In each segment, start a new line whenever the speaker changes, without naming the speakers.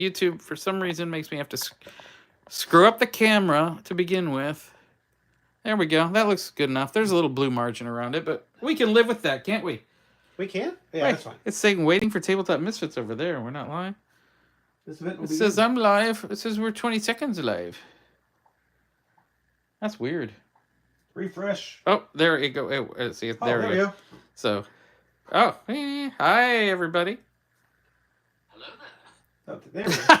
YouTube, for some reason, makes me have to screw up the camera to begin with. There we go. That looks good enough. There's a little blue margin around it, but we can live with that, can't we?
We can? Yeah,
Wait,
that's fine.
it's saying waiting for Tabletop Misfits over there. We're not live.
This event will
It says I'm live. It says we're 20 seconds live. That's weird.
Refresh.
Oh, there you go. See, there we go. So, hi everybody.
Hello
Oh,
there.
there we go.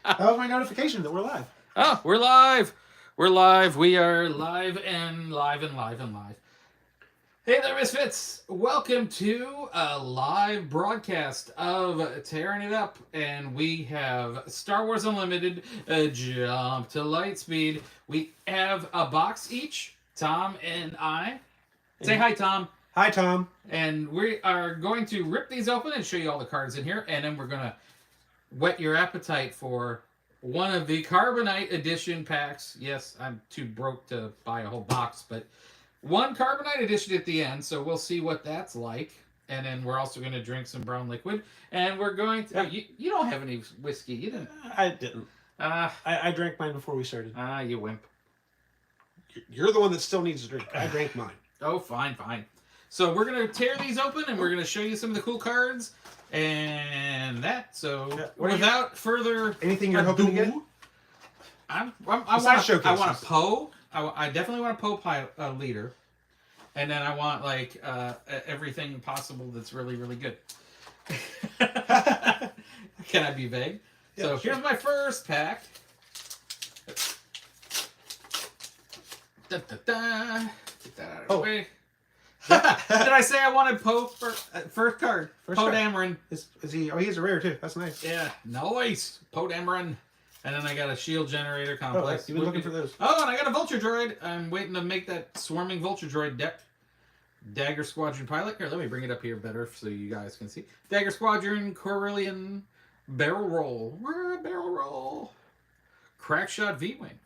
That was my notification that we're live.
Oh, we're live. We're live. We are live and live and live and live. Hey there, Misfits. Welcome to a live broadcast of Tearing It Up. And we have Star Wars Unlimited, Jump to Lightspeed. We have a box each, Tom and I. Say hi, Tom.
Hi, Tom.
And we are going to rip these open and show you all the cards in here. And then we're going to whet your appetite for one of the Carbonite edition packs. Yes, I'm too broke to buy a whole box, but one Carbonite edition at the end, so we'll see what that's like. And then we're also going to drink some brown liquid. And we're going to...
Yeah.
You don't have any whiskey, you didn't?
I didn't. I drank mine before we started.
You wimp.
You're the one that still needs to drink. I drank mine.
Oh, fine, fine. So we're going to tear these open, and we're going to show you some of the cool cards. And that, so
Yeah.
without further...
Anything you're hoping to get?
I
Showcases.
want a Poe. I definitely want a Poe leader, and then I want like everything possible that's really really good. Can I be vague?
Yeah,
So
sure.
here's my first pack. Da, da, da. Get that out of the way. Did I say I wanted Poe first card?
First
Poe
card.
Dameron.
Is he? Oh, he's a rare too. That's nice.
Yeah, nice. Poe Dameron. And then I got a shield generator complex.
You've been looking for those.
Oh, and I got a Vulture Droid. I'm waiting to make that swarming Vulture Droid deck. Dagger Squadron Pilot. Here, let me bring it up here better so you guys can see. Dagger Squadron, Corellian, Barrel Roll. We're a Barrel Roll. Crackshot V-Wing.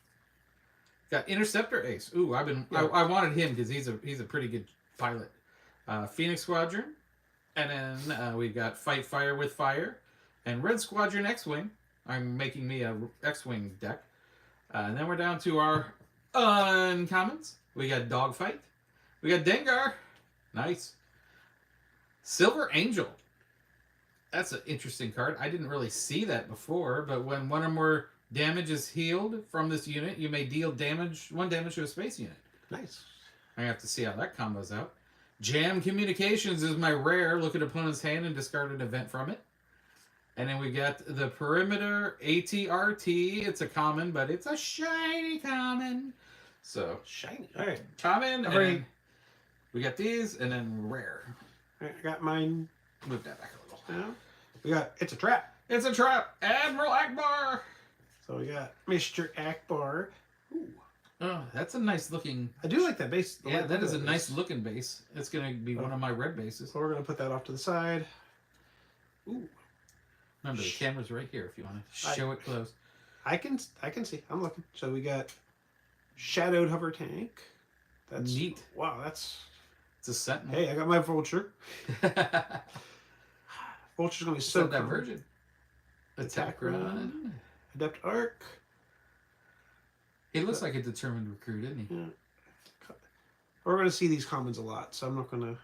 Got Interceptor Ace. Ooh, I wanted him because he's a pretty good pilot. Phoenix Squadron. And then we've got Fight Fire with Fire. And Red Squadron X-Wing. I'm making me a X-Wing deck. And then we're down to our uncommons. We got Dogfight. We got Dengar. Nice. Silver Angel. That's an interesting card. I didn't really see that before, but when one or more damage is healed from this unit, you may deal one damage to a space unit.
Nice.
I have to see how that combos out. Jam Communications is my rare. Look at opponent's hand and discard an event from it. And then we got the Perimeter ATRT. It's a common, but it's a shiny common. So,
Shiny. All right.
common, and then we got these, and then rare.
All right, I got mine.
Move that back a little.
Now. We got It's a Trap.
It's a trap. Admiral Akbar.
So we got Mr. Akbar. Ooh.
Oh, that's a nice looking...
I do like that base.
Yeah, that is a nice looking base. It's going to be one of my red bases.
So we're going to put that off to the side. Ooh.
Remember, the camera's right here if you want to show it close.
I can see. I'm looking. So we got Shadowed Hover Tank. That's
Neat.
Wow, that's...
It's a Sentinel.
Hey, I got my Vulture. Vulture's going to be so cool.
Divergent. Attack run.
Adept Arc.
He looks like a determined recruit, isn't he?
Yeah. We're going to see these commons a lot, so I'm not going to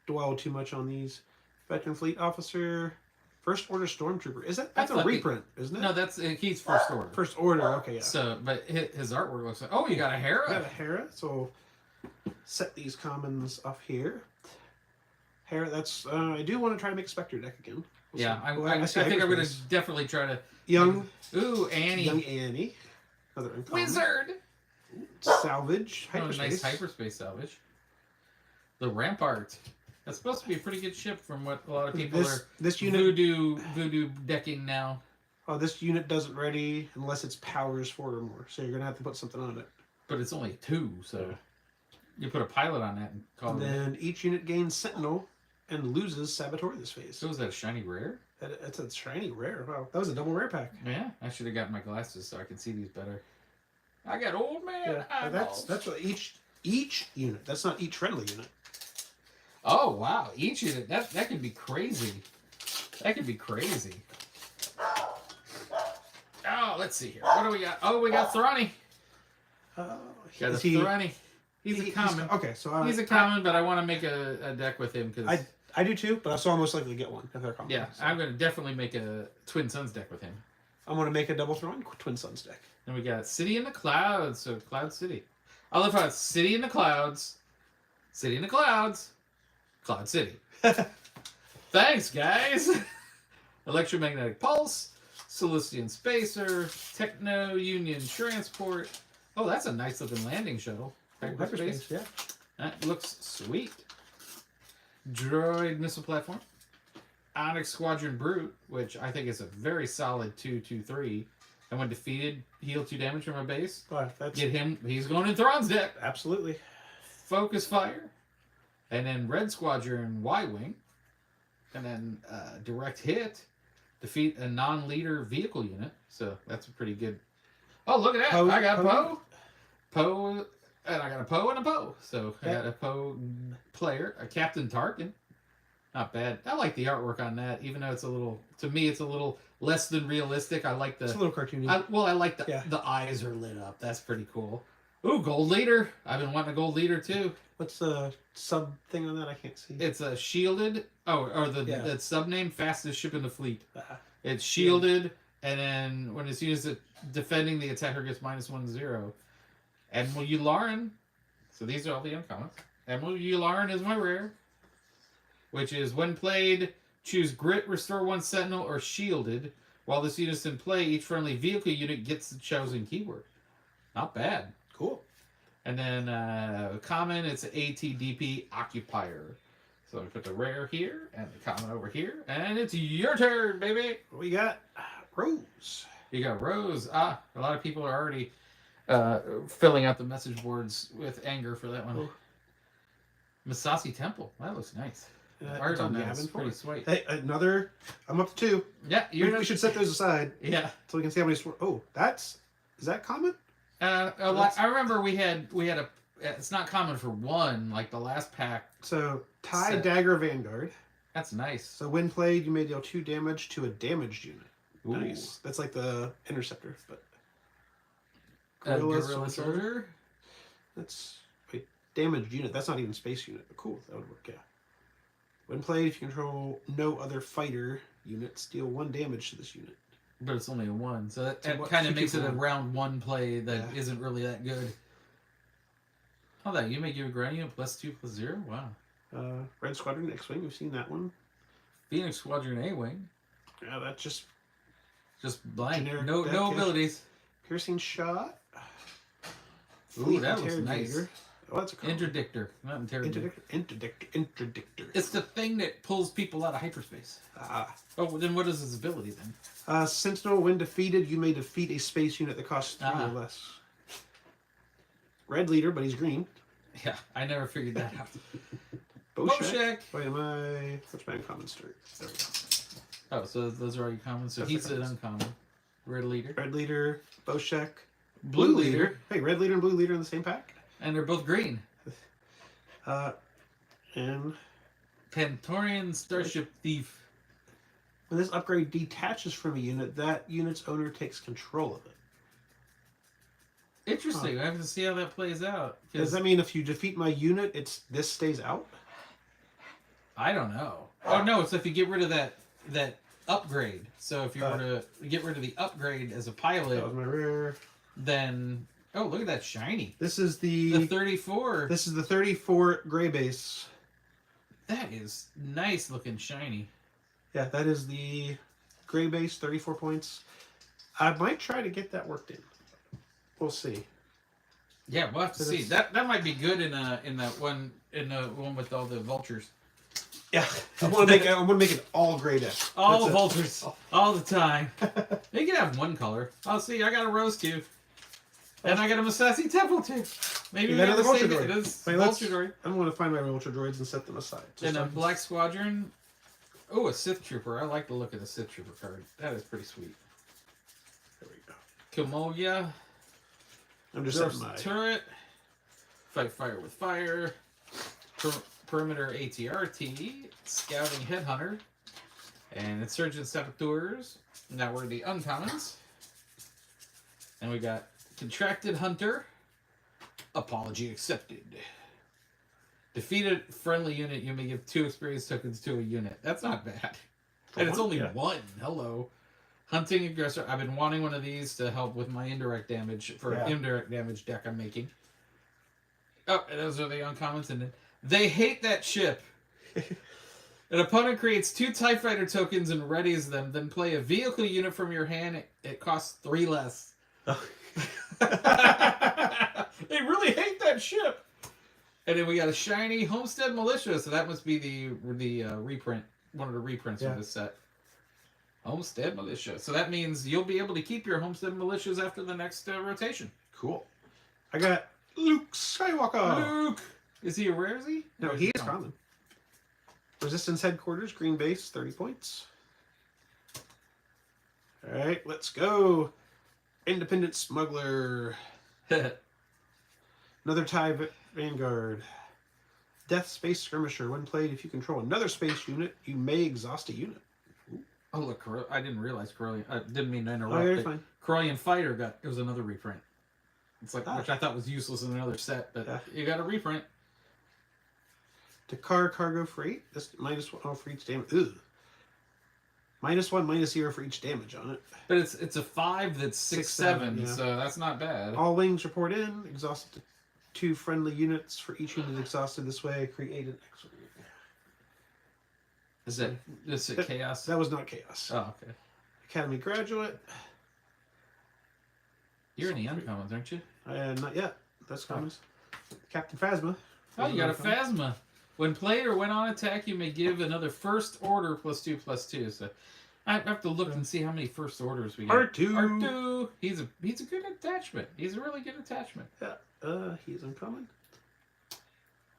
dwell too much on these. Veteran Fleet Officer. First Order Stormtrooper. That's a reprint, isn't it?
No, that's he's First Order.
First Order, okay, yeah.
So, but his artwork looks like... Oh, you got a Hera?
I got a Hera, so set these commons off here. Hera, that's... I do want to try to make a Spectre deck again.
We'll see. I think I'm going to definitely try to... Ooh, Annie.
Young Annie. Another uncommon.
Wizard!
Salvage.
Hyperspace. Nice hyperspace salvage. The Rampart. That's supposed to be a pretty good ship from what a lot of people are voodoo decking now.
Oh, this unit doesn't ready unless it's powers 4 or more. So you're going to have to put something on it.
But it's only 2, so you put a pilot on that and call it.
Then each unit gains Sentinel and loses Saboteur this phase.
So is that a shiny rare?
That's a shiny rare. Wow, that was a double rare pack.
Yeah, I should have got my glasses so I could see these better. I got old man
eyeballs. That's what each unit. That's not each friendly unit.
Oh wow, each unit that could be crazy. That could be crazy. let's see here. What do we got? Oh, we got Thrani. Got a
Is he?
Thrani. He's a common.
Okay, so
He's a common, but I want to make a deck with him because
I do too, but I'm still most likely to get one if they're common.
yeah,
So
I'm gonna definitely make a Twin Suns deck with him.
I'm gonna make a double throw Twin Suns deck.
And we got City in the Clouds, so Cloud City. I love how it's City in the Clouds, City in the Clouds, Cloud City. Thanks, guys. Electromagnetic Pulse, Celestian Spacer, Techno Union Transport. Oh, that's a nice looking landing shuttle.
Hyperspace, yeah.
That looks sweet. Droid Missile Platform. Onyx Squadron Brute, which I think is a very solid 2/2/3. And when defeated, heal 2 damage from a base.
But that's
Get him. He's going in Thrawn's deck.
absolutely.
Focus Fire. And then Red Squadron Y-Wing. And then Direct Hit. Defeat a non-leader vehicle unit. So that's a pretty good... Oh, look at that.
Poe,
I got
Poe.
Poe. Poe. And I got a Poe and a Poe. So I got a Poe player. A Captain Tarkin. Not bad. I like the artwork on that, even though it's a little... To me, it's a little less than realistic. I like the...
It's a little cartoony.
I like the
Yeah.
the eyes are lit up. That's pretty cool. Ooh, Gold Leader. I've been wanting a Gold Leader too.
What's the sub thing on that? I can't see.
It's a shielded. Oh, or the
Yeah.
that sub name, fastest ship in the fleet.
Ah,
It's shielded, and then when it's used at defending, the attacker gets -1/0. Admiral Yularen. So these are all the uncommons. Admiral Yularen is my rare, which is when played, choose Grit, restore 1 Sentinel, or Shielded. While this unit is in play, each friendly vehicle unit gets the chosen keyword. Not bad.
cool.
And then common, it's ATDP Occupier. So we put the rare here and the common over here, and it's your turn, baby.
What we got? Rose.
You got Rose. A lot of people are already filling out the message boards with anger for that one.
Oh.
Masasi Temple. That looks nice. Art
it's
on that
Gavin
is
for
pretty
it.
sweet.
Hey, another. I'm up to 2.
Yeah,
We should set those aside
Yeah.
so we can see how many. Oh, is that common?
I remember we had a. It's not common for 1 like the last pack.
So Tie
Set.
Dagger Vanguard.
That's nice.
So when played, you may deal 2 damage to a damaged unit.
Ooh.
Nice. That's like the interceptor, but
Guerrilla Soldier.
That's wait, damaged unit. That's not even space unit, but cool. That would work. Yeah. When played, if you control no other fighter units, deal 1 damage to this unit.
But it's only a 1, so that
So what-
kind of
so
makes
keep
it a
one.
round 1 play that
Yeah.
not really that good. Oh, that you may give a ground unit +2/+0. Wow.
Red Squadron X-Wing. We've seen that one.
Phoenix Squadron A-Wing,
Yeah, that's just
just blank.
Generic
No
deck,
no
yeah.
abilities.
piercing shot.
Ooh, that looks
Interrogator. Oh, that's a common.
Interdictor, not interrogator.
Interdictor.
It's the thing that pulls people out of hyperspace.
Ah.
Oh, well, then what is its ability then?
Sentinel, when defeated, you may defeat a space unit that costs 3
Ah.
or less. Red leader, but he's green.
Yeah, I never figured that out.
Boshek.
Boshek.
Wait, what's my uncommon start? There we go.
Oh, so those are all your commons. So
That's
he's
the
an
commons.
uncommon. Red leader.
Red leader, Boshek,
Blue leader.
Hey, red leader and blue leader in the same pack.
And they're both green.
And
Pantorian Starship Thief.
when this upgrade detaches from a unit, that unit's owner takes control of it.
Interesting. I have to see how that plays out.
Does that mean if you defeat my unit, this stays out?
I don't know. Oh no, it's if you get rid of that upgrade. So if you were to get rid of the upgrade as a
That
pilot,
was my rare.
then oh look at that shiny.
This is
The
the
34.
this is the 34 gray base.
That is nice looking shiny.
Yeah, that is the gray base, 34 points. I might try to get that worked in. We'll see.
Yeah, we'll have to
So
see.
that's-
That might be good in the one with all the vultures.
Yeah, I'm gonna make it all gray deck.
All
That's it.
vultures, all the time. They can have 1 color. Oh, see, I got a rose too, and I got a Masasi Temple too. Maybe
You
we
got
have
another
the same.
vulture
It
droid.
is
Wait, let's-
vulture droid.
I'm gonna find my ultra droids and set them aside.
And a Black Squadron. Oh, a Sith Trooper. I like the look of the Sith Trooper card. That is pretty sweet.
There we go.
Kimoya.
I'm just
Dorf's
setting my.
turret. Fight fire with fire. Perimeter ATRT. Scouting Headhunter. And Insurgent Saboteurs. Now we're the uncommons. And we got Contracted Hunter. Apology accepted. Defeated friendly unit, you may give 2 experience tokens to a unit. That's not bad. And it's only 1. Hello. Hunting Aggressor. I've been wanting one of these to help with my indirect damage for an indirect damage deck I'm making. Oh, and those are the uncommons. And they hate that ship. An opponent creates 2 TIE Fighter tokens and readies them, then play a vehicle unit from your hand. It costs 3 less. They really hate that ship. And then we got a shiny Homestead Militia, so that must be the reprint, one of the reprints of this set. Homestead Militia. So that means you'll be able to keep your Homestead Militias after the next rotation.
Cool. I got Luke Skywalker.
Luke! Is he a rare, is he?
No, he is common. Resistance Headquarters, green base, 30 points. Alright, let's go. Independent Smuggler. Another TIE Vanguard. Death Space Skirmisher. When played, if you control another space unit, you may exhaust a unit. Ooh.
Oh, look, I didn't realize Corellian. I didn't mean to interrupt.
Oh, you're fine.
Corellian Fighter it was another reprint. It's like, which I thought was useless in another set, but you got a reprint.
Dakar Cargo Freight. This -1 for each damage. Ugh. -1, -0 for each damage on it.
But it's a 5 that's 6/7, so that's not bad.
All wings report in. Exhausted 2 friendly units for each unit exhausted this way. Create an excellent.
Is it Chaos?
That was not Chaos.
Oh, okay.
Academy Graduate.
You're in the uncommons, aren't you?
Not yet. That's commons. Captain Phasma.
Oh, you got a Phasma. When played or when on attack, you may give another first order +2/+2. So I have to look and see how many first orders we got.
R2.
R2. He's a good attachment. He's a really good attachment.
Yeah. He's uncommon.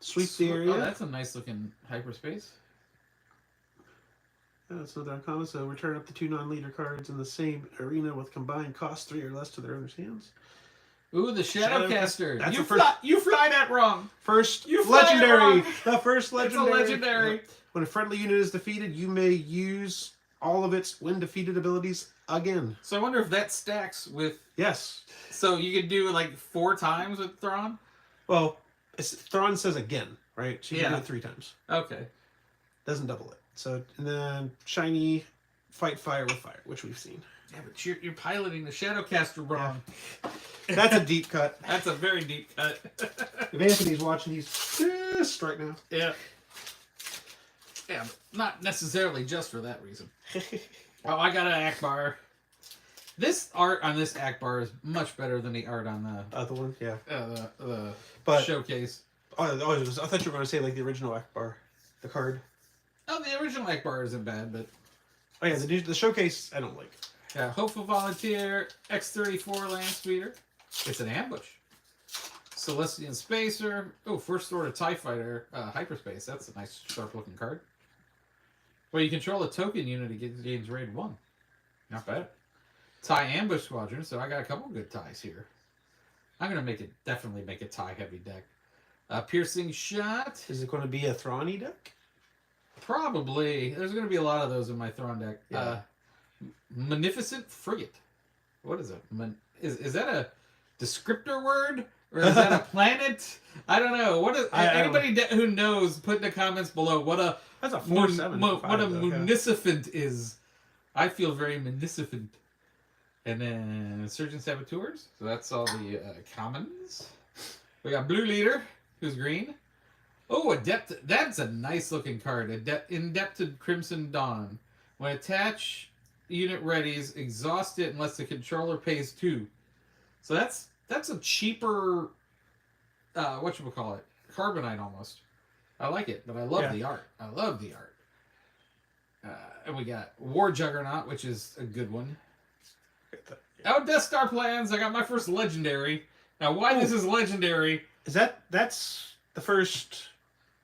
Sweep the area.
Oh, that's a nice looking hyperspace.
Yeah, that's another uncommon. So return up to 2 non-leader cards in the same arena with combined cost 3 or less to their owner's hands.
Ooh, the Shadowcaster.
That's
You fly that wrong.
First
You fly
legendary.
it wrong.
The first legendary.
It's a legendary.
Yep. When a friendly unit is defeated, you may use all of its when defeated abilities again.
So I wonder if that stacks with...
Yes.
So you could do like 4 times with Thrawn?
Well, Thrawn says again, right? So you can do it 3 times.
Okay.
Doesn't double it. So, and then shiny fight fire with fire, which we've seen.
Yeah, but you're piloting the Shadowcaster wrong.
Yeah. That's a deep cut.
That's a very deep cut.
If Anthony's watching, he's pissed right now.
Yeah. Yeah, but not necessarily just for that reason. Oh, I got an Akbar. This art on this Akbar is much better than the art on the
Other one, yeah.
The showcase.
I thought you were going to say like the original Akbar, the card.
Oh, the original Akbar isn't bad, but...
Oh yeah, the showcase I don't like.
Yeah, Hopeful Volunteer, X-34 Land Speeder. It's an ambush. Celestian Spacer. Oh, First Order TIE Fighter, Hyperspace. That's a nice, sharp-looking card. Well, you control a token unit, it gains raid 1. Not bad. TIE Ambush Squadron, so I got a couple good TIEs here. I'm going to definitely make a TIE-heavy deck. Piercing Shot.
Is it going to be a Thrawn-y deck?
Probably. There's going to be a lot of those in my Thrawn deck.
Yeah.
Magnificent Frigate. What is it? Is that a descriptor word? Or is that a planet? I don't know. What is anybody who knows, put in the comments below what a
That's a 4/7.
what a munificent is. I feel very munificent. And then Insurgent Saboteurs. So that's all the commons. We got Blue Leader, who's green. Oh, Adept. That's a nice looking card. Indebted Crimson Dawn. When attached unit readies, exhaust it unless the controller pays 2. So that's a cheaper, whatchamacallit, Carbonite almost. I like it, but I love the art. I love the art. And we got War Juggernaut, which is a good one. Oh, Death Star Plans. I got my first legendary. Now, why this is legendary?
That's the first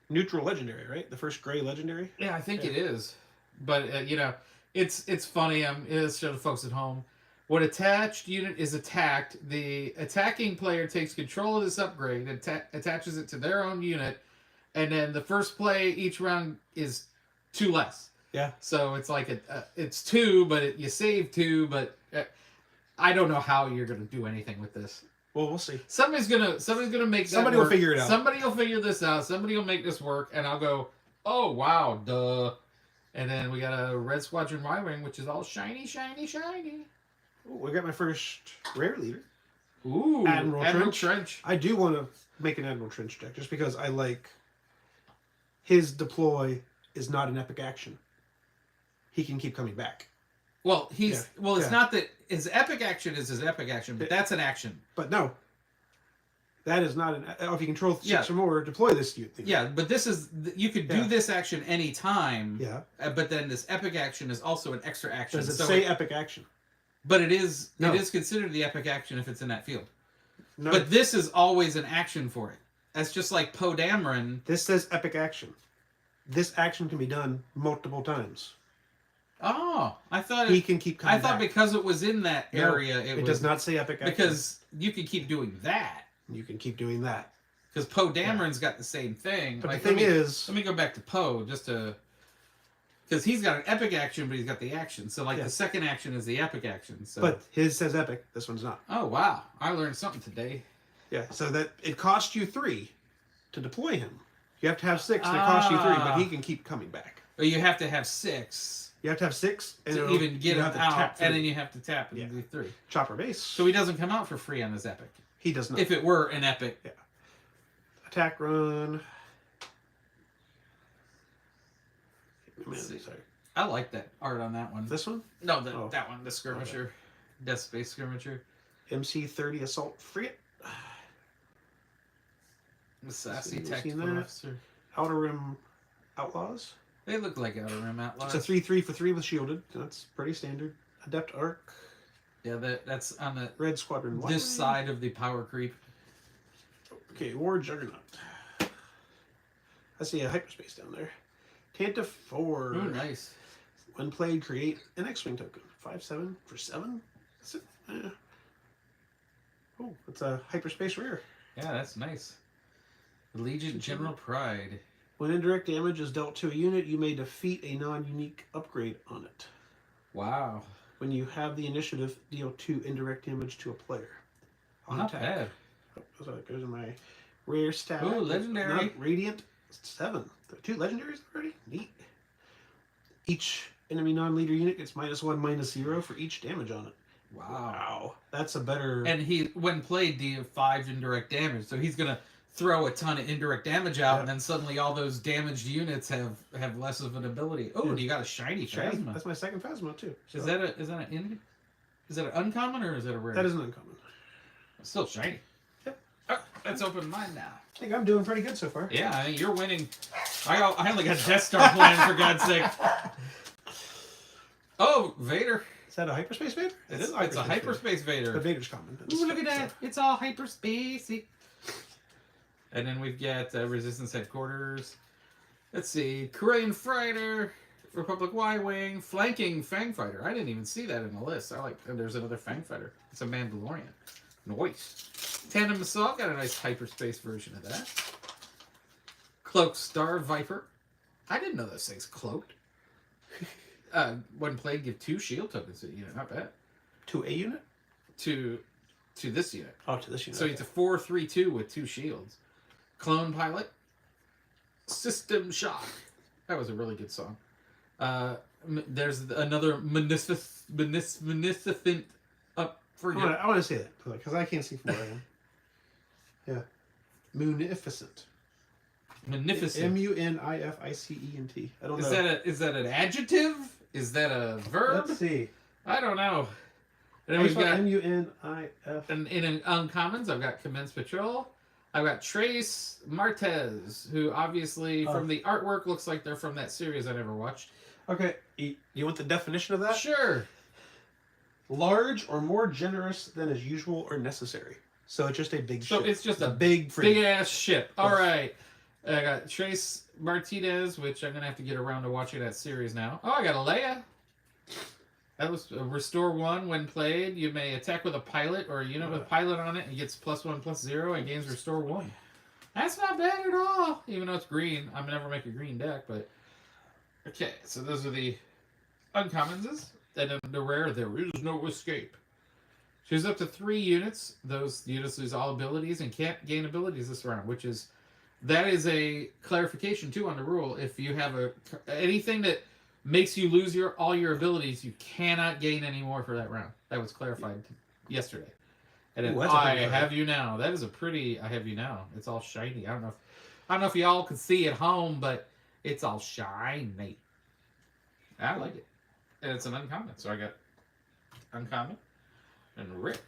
neutral legendary, right? The first gray legendary?
Yeah, I think it is. But, you know, it's funny. It's show the folks at home. When attached unit is attacked, the attacking player takes control of this upgrade and attaches it to their own unit, and then the first play each round is 2 less.
Yeah.
So it's like it's 2, but you save 2, but I don't know how you're gonna do anything with this.
Well, we'll see.
Somebody's gonna make that
Somebody will
work.
figure it out.
Somebody will figure this out. Somebody will make this work, and I'll go, oh wow, duh. And then we got a Red Squadron Y-wing, which is all shiny, shiny, shiny.
Ooh, I got my first rare leader.
Ooh,
Admiral
Trench.
I do want to make an Admiral Trench deck just because I like his deploy is not an epic action. He can keep coming back.
Well, it's
Yeah.
not that his epic action is his epic action, but that's an action.
But no, that is not an. If you control 6
Yeah.
or more, deploy this thing.
Yeah, but this is you could do
Yeah.
this action anytime.
Yeah.
But then this epic action is also an extra action.
Does it
so
say epic action?
But it is
No.
considered the epic action if it's in that field.
No.
But this is always an action for it. That's just like Poe Dameron.
This says epic action. This action can be done multiple times.
Oh, I thought
He can keep coming
I thought
back.
because it was in that area,
It does not say epic action.
because you could keep doing that.
You can keep doing that.
Because Poe Dameron's got the same thing.
But
Like,
the thing is,
let me go back to Poe just to, because he's got an epic action, but he's got the action. So like
Yeah.
the second action is the epic action. So.
but his says epic. This one's not.
Oh wow, I learned something today.
Yeah. So that it costs you 3 to deploy him. You have to have 6, and it costs you 3, but he can keep coming back.
But you have to have 6
You have to have 6 and
to
it'll-
even get
you
him
have to
out,
tap
and
3.
then you have to tap and
Yeah.
do 3.
Chopper base.
So he doesn't come out for free on this epic.
He does not.
If it were an epic.
Yeah. Attack run.
Let's see.
Sorry.
I like that art on that one.
This one?
No,
Oh.
that one, the skirmisher, Death Space skirmisher,
MC-30 Assault Frigate.
the sassy
You've
tactical
seen that?
officer.
Outer Rim Outlaws.
They look like Outer Rim Outlaws.
It's a 3/3 for 3 with shielded. That's pretty standard. Adept Arc.
Yeah, that's on the
Red Squadron.
this
Y-wing.
side of the power creep.
Okay, War Juggernaut. I see a hyperspace down there. Tanta 4.
Ooh, nice.
When played, create an X-Wing token. 5/7 for 7. That's it. Oh, it's a hyperspace rare.
Yeah, that's nice. Legion General Pride.
When indirect damage is dealt to a unit, you may defeat a non-unique upgrade on it.
Wow.
When you have the initiative, deal 2 indirect damage to a player. On
Not
attack.
bad.
Oh, so that goes in my rare stat.
Ooh, legendary.
Not Radiant 7. There are 2 legendaries already? Neat. Each enemy non-leader unit gets -1, -0 for each damage on it.
Wow.
That's a better...
And he, when played, deal 5 indirect damage. So he's gonna throw a ton of indirect damage out, and then suddenly all those damaged units have less of an ability. Oh, and you got a shiny Phasma.
That's my second Phasma, too. So
Is that an uncommon or is that a rare?
that is an uncommon.
It's still shiny.
Yep.
Oh, let's open mine now.
I think I'm doing pretty good so far.
Yeah, I mean, you're winning. I only got Death Star planned for God's sake. Oh, Vader.
Is that a hyperspace Vader?
It's a hyperspace Vader.
The Vader's common.
Ooh, look at that. It's all hyperspacey. And then we've got Resistance Headquarters. Let's see. Corellian Fighter. Republic Y-Wing. Flanking Fang Fighter. I didn't even see that in the list. There's another Fang Fighter. It's a Mandalorian. Nice. Tandem Assault. Got a nice hyperspace version of that. Cloak Star Viper. I didn't know those things cloaked. When played, give 2 shield tokens to the unit. Not bad.
To a unit?
To this unit.
Oh, to this unit.
So it's a 4/3/2 with 2 shields. Clone Pilot. System Shock. That was a really good song. There's another Munificent up for you.
I want to say that because I can't see from where I am. Yeah. Munificent.
Magnificent.
M-U-N-I-F-I-C-E-N-T. I don't know.
Is that an adjective? Is that a verb?
Let's see.
I don't know. And then
I
we've
spell
got
M-U-N-I-F.
in uncommons. I've got Commence Patrol. I've got Trace Martez, who obviously from the artwork looks like they're from that series I never watched.
Okay. You want the definition of that?
Sure.
Large or more generous than is usual or necessary. So it's just a big ship.
So it's just a
big frigate.
big ass ship. All right. I got Trace Martinez, which I'm gonna have to get around to watching that series now. Oh, I got a Leia. That was restore 1 when played. You may attack with a pilot or a unit with a pilot on it and gets +1/+0 and gains restore 1. That's not bad at all. Even though it's green, I'm never make a green deck, but okay. So those are the uncommons, and then the rare. There is no escape. Choose up to 3 units. Those units lose all abilities and can't gain abilities this round, which is that is a clarification too on the rule. If you have anything that makes you lose all your abilities, you cannot gain any more for that round. That was clarified yesterday. And then I have you now. That is a pretty I have you now. It's all shiny. I don't know if y'all can see at home, but it's all shiny. I like it. And it's an uncommon. So I got uncommon and rip.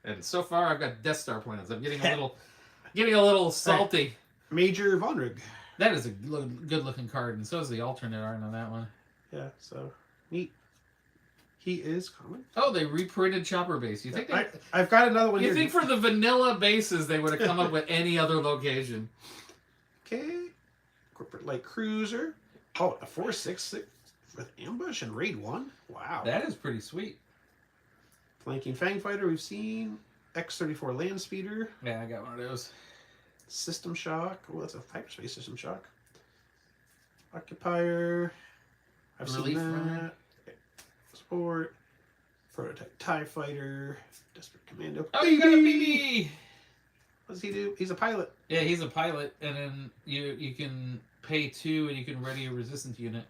And so far I've got Death Star plans. I'm getting a little salty.
Right. Major Vonrig.
That is a good looking card, and so is the alternate art on that one.
Yeah, so neat. He is common.
Oh, they reprinted Chopper Base. You think
I've got another one
you
here.
think for the vanilla bases they would have come up with any other location?
Okay. Corporate Light Cruiser. Oh, a 4/6 with Ambush and Raid 1. Wow.
That is pretty sweet.
Flanking Fang Fighter we've seen. X-34 Land Speeder.
Yeah, I got one of those.
System Shock. Oh, that's a hyperspace System Shock. Occupier. I've
Relief
seen
Runner.
that. Sport. Prototype TIE Fighter. Desperate Commando.
Oh, you got a BB!
What does he do? He's a pilot.
Yeah, he's a pilot, and then you can pay 2 and you can ready a resistance unit.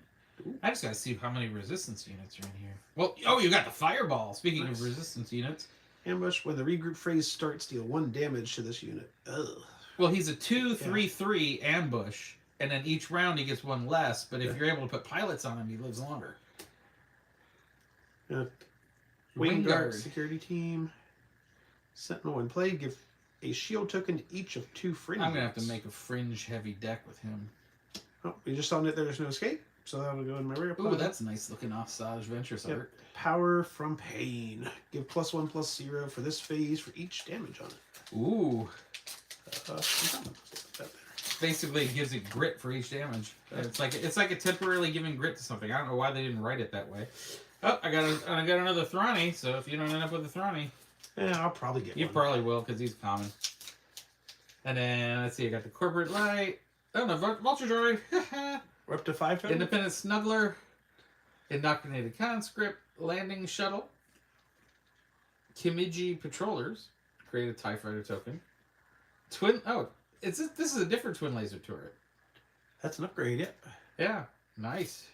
Ooh.
I just gotta see how many resistance units are in here. Well, you got the Fireball. Speaking
Nice.
of resistance units.
Ambush. When the regroup phase starts, deal 1 damage to this unit. Ugh.
Well, he's a 2/3/3 ambush, and then each round he gets 1 less. But if you're able to put pilots on him, he lives longer.
Wingguard security team. Sentinel in play. Give a shield token to each of 2 fringe.
I'm gonna have to
units.
make a fringe heavy deck with him.
Oh, we just saw that there's no escape, so that'll go in my rare.
Ooh, that's nice looking Offstage Ventures art.
Power from Pain. Give +1/+0 for this phase for each damage on it.
Ooh,
Uncommon.
basically it gives it grit for each damage. It's like a temporarily giving grit to something. I don't know why they didn't write it that way. Oh, I got another Thrani. So if you don't end up with a Thrani,
Yeah, I'll probably get
you
one.
probably will because he's common. And then let's see, I got the Corporate Light. Oh no, Vulture Droid.
We're up to 5 total.
Independent Snuggler. Indoctrinated Conscript. Landing Shuttle. Kimiji Patrollers. Create a TIE Fighter token. This is a different twin laser turret.
That's an upgrade, yeah.
Yeah, nice.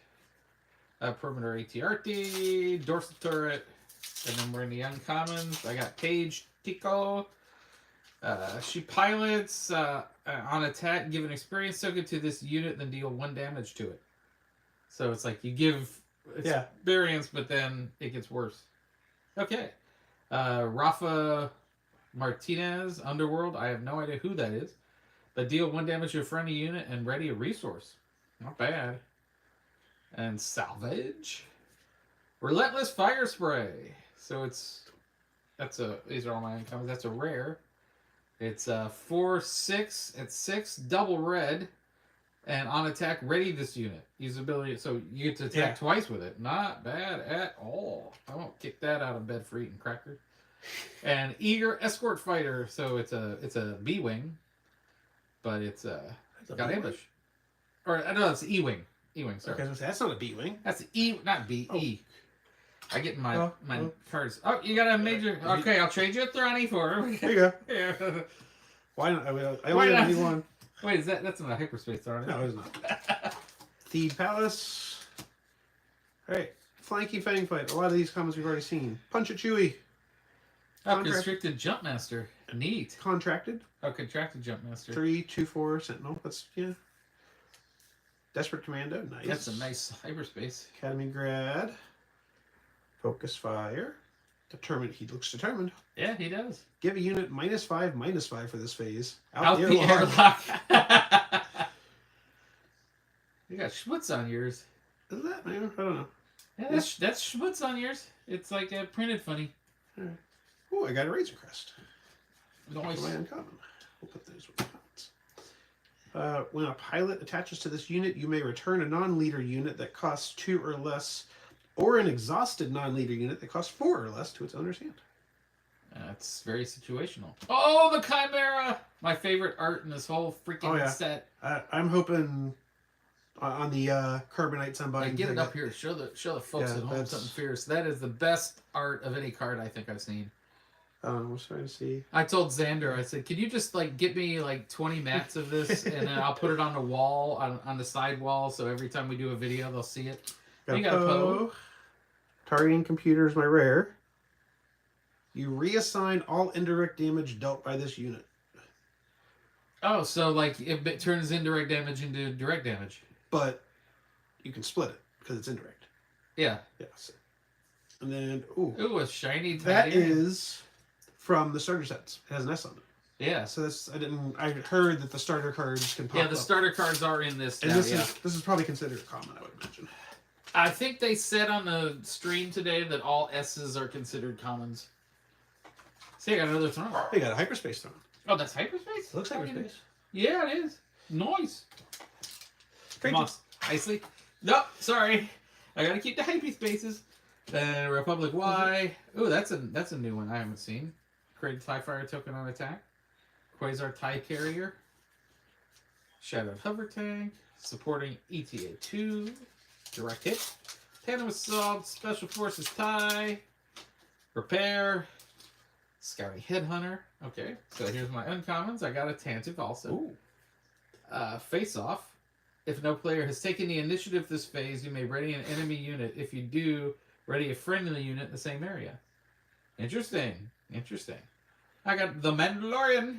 Perimeter ATRT, dorsal turret, and then we're in the uncommons. I got Paige Tico. She pilots on attack. Give an experience token to this unit, then deal 1 damage to it. So it's like you give experience, but then it gets worse. Okay. Rafa Martinez, Underworld. I have no idea who that is. But deal 1 damage to a friendly unit and ready a resource. Not bad. And Salvage. Relentless Fire Spray. So these are all my incomes. That's a rare. It's 4/6 at 6, double red. And on attack, ready this unit. Use ability, so you get to attack twice with it. Not bad at all. I won't kick that out of bed for eating crackers. And Eager Escort Fighter. So it's a B-Wing. But it's got ambush. Or no, it's E-Wing. E-Wing, sorry.
Okay, that's not a B-Wing.
That's E, not B,
Oh.
E. I get my cards. Oh, you got a major. Okay, I'll trade you a Thrani for her.
There you go.
Yeah.
Why not? I
Why
only
not?
have one.
Wait, that's not a hyperspace Thrani?
No, it's not. Theed Palace. Alright. Flanky Fang Fight. A lot of these comments we've already seen. Punch it Chewy.
Oh, Constricted Jumpmaster. Neat.
Contracted.
Oh, Contracted Jumpmaster.
3/2/4 Sentinel. That's, yeah. Desperate Commando. Nice.
That's a nice hyperspace.
Academy Grad. Focus Fire. Determined. He looks determined.
Yeah, he does.
Give a unit -5/-5 for this phase.
Out the airlock. You got schmutz on yours.
Is that? I don't know.
Yeah, that's schmutz on yours. It's like printed funny.
Alright. Oh, I got a Razor Crest.
Nice.
My uncommon. We'll put those with the commons. When a pilot attaches to this unit, you may return a non-leader unit that costs 2 or less, or an exhausted non-leader unit that costs 4 or less to its owner's hand.
That's very situational. Oh, the Chimera! My favorite art in this whole freaking set.
I'm hoping on the Carbonite somebody.
Get it up here. Show the folks at home something fierce. That is the best art of any card I think I've seen.
I was trying to see.
I told Xander, I said, "Can you just like get me like 20 mats of this, and then I'll put it on the wall, on the side wall, so every time we do a video, they'll see it." You got a Poe.
Targeting computer is my rare. You reassign all indirect damage dealt by this unit.
Oh, so like it turns indirect damage into direct damage.
But you can split it because it's indirect.
Yeah.
Yes. And then, ooh,
a shiny.
that is from the starter sets. It has an S on it.
Yeah.
So that's I heard that the starter cards can pop up.
Yeah, the starter cards are in this.
And
Now,
this is probably considered common, I would imagine.
I think they said on the stream today that all S's are considered commons. See, I got another throne.
They got a hyperspace throne.
Oh, that's hyperspace?
It looks hyperspace.
Yeah, it is. Nice.
Great.
Come on, Isley. No, sorry. I gotta keep the hyperspaces. Republic Y. Oh, that's a new one I haven't seen. Create TIE Fighter token on attack. Quasar TIE Carrier. Shadowed Hover Tank. Supporting ETA 2. Direct hit. Tandem Assault. Special Forces TIE. Repair. Scouting Headhunter. Okay, so here's my uncommons. I got a Tantive also.
Ooh.
Face Off. If no player has taken the initiative this phase, you may ready an enemy unit. If you do, ready a friendly unit in the same area. Interesting. Interesting. I got the Mandalorian.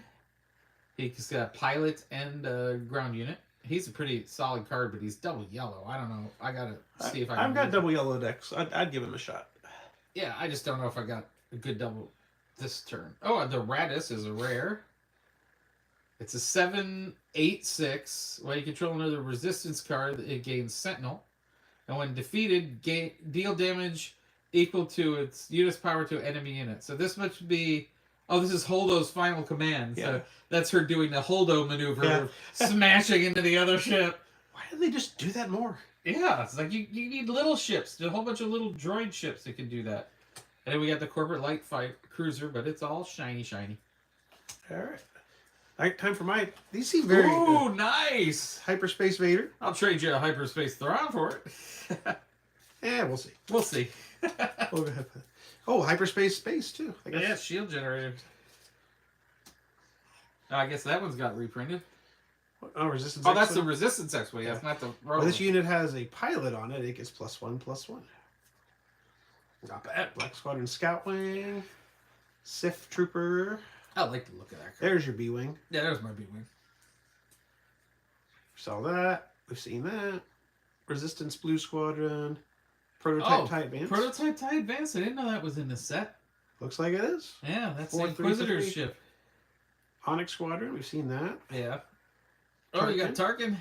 He's got pilot and ground unit. He's a pretty solid card, but he's double yellow. I don't know. I gotta see if I can.
I've got double yellow decks. I'd give him a shot.
Yeah, I just don't know if I got a good double this turn. Oh, the Radis is a rare. It's a 7/8/6. While you control another resistance card, it gains Sentinel. And when defeated, deal damage equal to its unit's power to an enemy unit. So this must be... Oh, this is Holdo's final command.
Yeah.
So that's her doing the Holdo maneuver, smashing into the other ship.
Why didn't they just do that more?
Yeah, it's like you need little ships. A whole bunch of little droid ships that can do that. And then we got the corporate light fight cruiser, but it's all shiny.
All right. Time for my... These seem very...
Ooh, nice!
Hyperspace Vader.
I'll trade you a hyperspace Thrawn for it.
Yeah, we'll see.
We'll see.
We'll go ahead. Oh, hyperspace space, too. I guess.
Yeah, shield generator. I guess that one's got reprinted.
Oh, resistance.
Oh, that's the
X-Wing.
resistance X-Wing. That's not the...
Well, this unit has a pilot on it. It gets +1/+1. Not bad. Black Squadron Scout Wing. Sith Trooper.
I like the look of that card.
There's your B-Wing.
Yeah, there's my B-Wing.
Saw that. We've seen that. Resistance Blue Squadron. Prototype TIE Advance.
Prototype TIE Advance. I didn't know that was in the set.
Looks like it is.
Yeah, that's the
4-3-3.
Inquisitor's ship.
Onyx Squadron. We've seen that.
Yeah. Oh, you got Tarkin.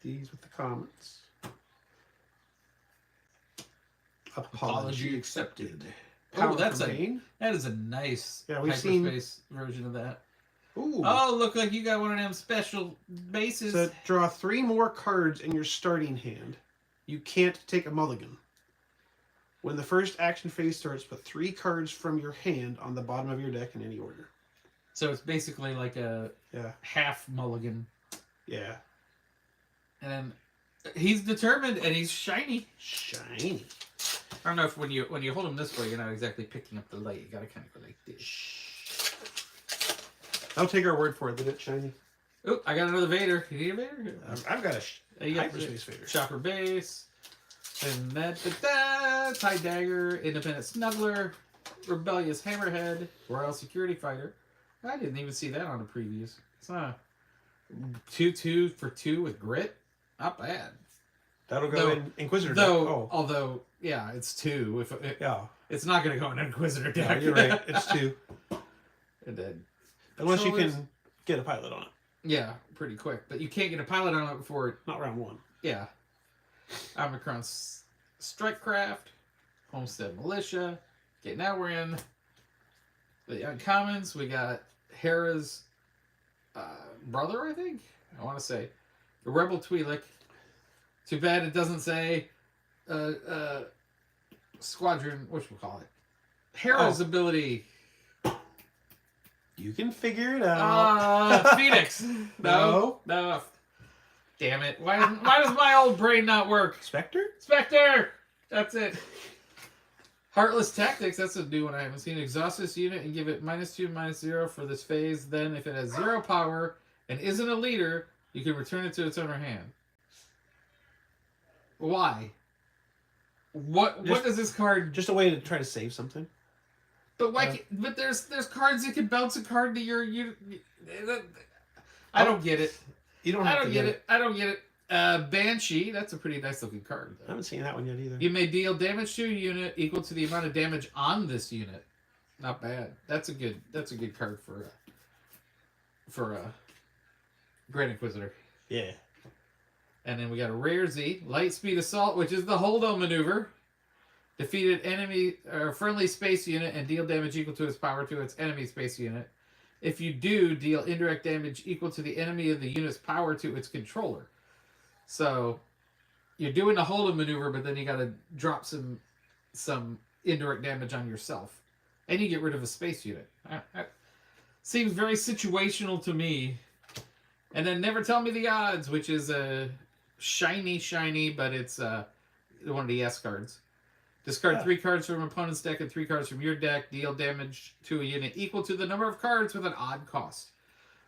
These with the comments.
Apology accepted.
Power
Oh, that is a nice hyperspace version of that.
Ooh.
Oh, look like you got one of them special bases.
So draw 3 more cards in your starting hand. You can't take a mulligan. When the first action phase starts, put 3 cards from your hand on the bottom of your deck in any order.
So it's basically like a half mulligan.
Yeah.
And he's determined and he's shiny.
Shiny.
I don't know if when you hold him this way, you're not exactly picking up the light. You gotta kind of go like this.
I'll take our word for it that it's shiny.
Oh, I got another Vader. You need a Vader?
I've got a
got
hyperspace Vader.
Chopper base. And that TIE Dagger, Independent Snuggler, Rebellious Hammerhead, Royal Security Fighter. I didn't even see that on the previews. It's not 2/2 for 2 with grit. Not bad.
That'll go in Inquisitor
deck.
deck.
Although, yeah, it's 2.
Yeah.
It's not going to go in Inquisitor deck.
Yeah, you're right. It's 2.
And then
unless you can get a pilot on it.
Yeah, pretty quick. But you can't get a pilot on it before...
Not round 1.
Yeah. Omicron Strikecraft, Homestead Militia. Okay, now we're in the uncommons. We got Hera's brother, I think? I want to say. The Rebel Twi'lek. Too bad it doesn't say Squadron, whatchamacallit. Hera's ability.
You can figure it out.
Phoenix. No. Damn it. Why does my old brain not work?
Spectre?
Spectre! That's it. Heartless Tactics, that's a new one I haven't seen. Exhaust this unit and give it -2/-0 for this phase. Then, if it has 0 power and isn't a leader, you can return it to its owner hand. Why? What does this card...
Just a way to try to save something.
But why? But there's cards that can bounce a card to your... I don't get it.
You don't have to get it.
I don't get it. Banshee, that's a pretty nice looking card.
I haven't seen that one yet either.
You may deal damage to a unit equal to the amount of damage on this unit. Not bad. That's a good card for Grand Inquisitor.
Yeah.
And then we got a rare Z, Lightspeed Assault, which is the hold-on maneuver. Defeated enemy or friendly space unit and deal damage equal to its power to its enemy space unit. If you do, deal indirect damage equal to the enemy of the unit's power to its controller. So you're doing the hold-on maneuver, but then you got to drop some indirect damage on yourself, and you get rid of a space unit. Seems very situational to me. And then Never Tell Me the Odds, which is a shiny, but it's one of the S cards. Discard 3 cards from opponent's deck and 3 cards from your deck. Deal damage to a unit equal to the number of cards with an odd cost.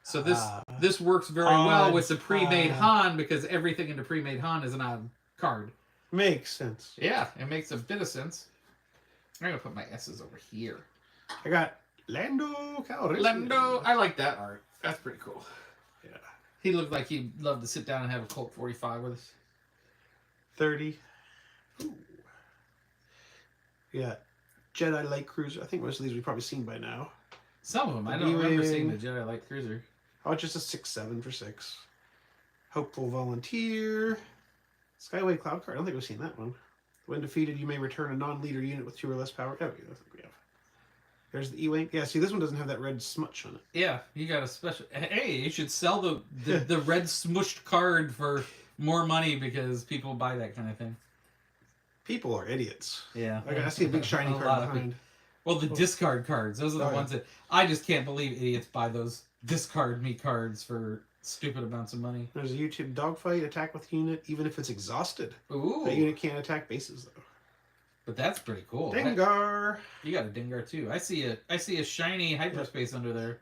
So this works very well with the pre-made Han, because everything in the pre-made Han is an odd card.
Makes sense.
Yeah, it makes a bit of sense. I'm going to put my S's over here.
I got Lando Calrissian.
Lando. I like that art. That's pretty cool.
Yeah.
He looked like he'd love to sit down and have a Colt 45 with us.
30. Ooh. Yeah. Jedi Light Cruiser. I think most of these we've probably seen by now.
Some of them. I don't remember seeing the Jedi Light Cruiser.
Oh, just a 6/7 for 6. Hopeful Volunteer. Skyway Cloud card. I don't think we've seen that one. When defeated, you may return a non-leader unit with 2 or less power. Oh, I think we have. There's the E-Wing. Yeah, see, this one doesn't have that red smutch on it.
Yeah, you got a special... Hey, you should sell the red smushed card for more money, because people buy that kind of thing.
People are idiots.
Yeah.
I see a big shiny card behind.
Well, the discard cards. Those are the ones that... I just can't believe idiots buy those discard me cards for stupid amounts of money.
There's a YouTube dogfight. Attack with unit, even if it's exhausted.
Ooh.
That unit can't attack bases, though.
But that's pretty cool.
Dengar.
You got a Dengar, too. I see a shiny hyperspace under there.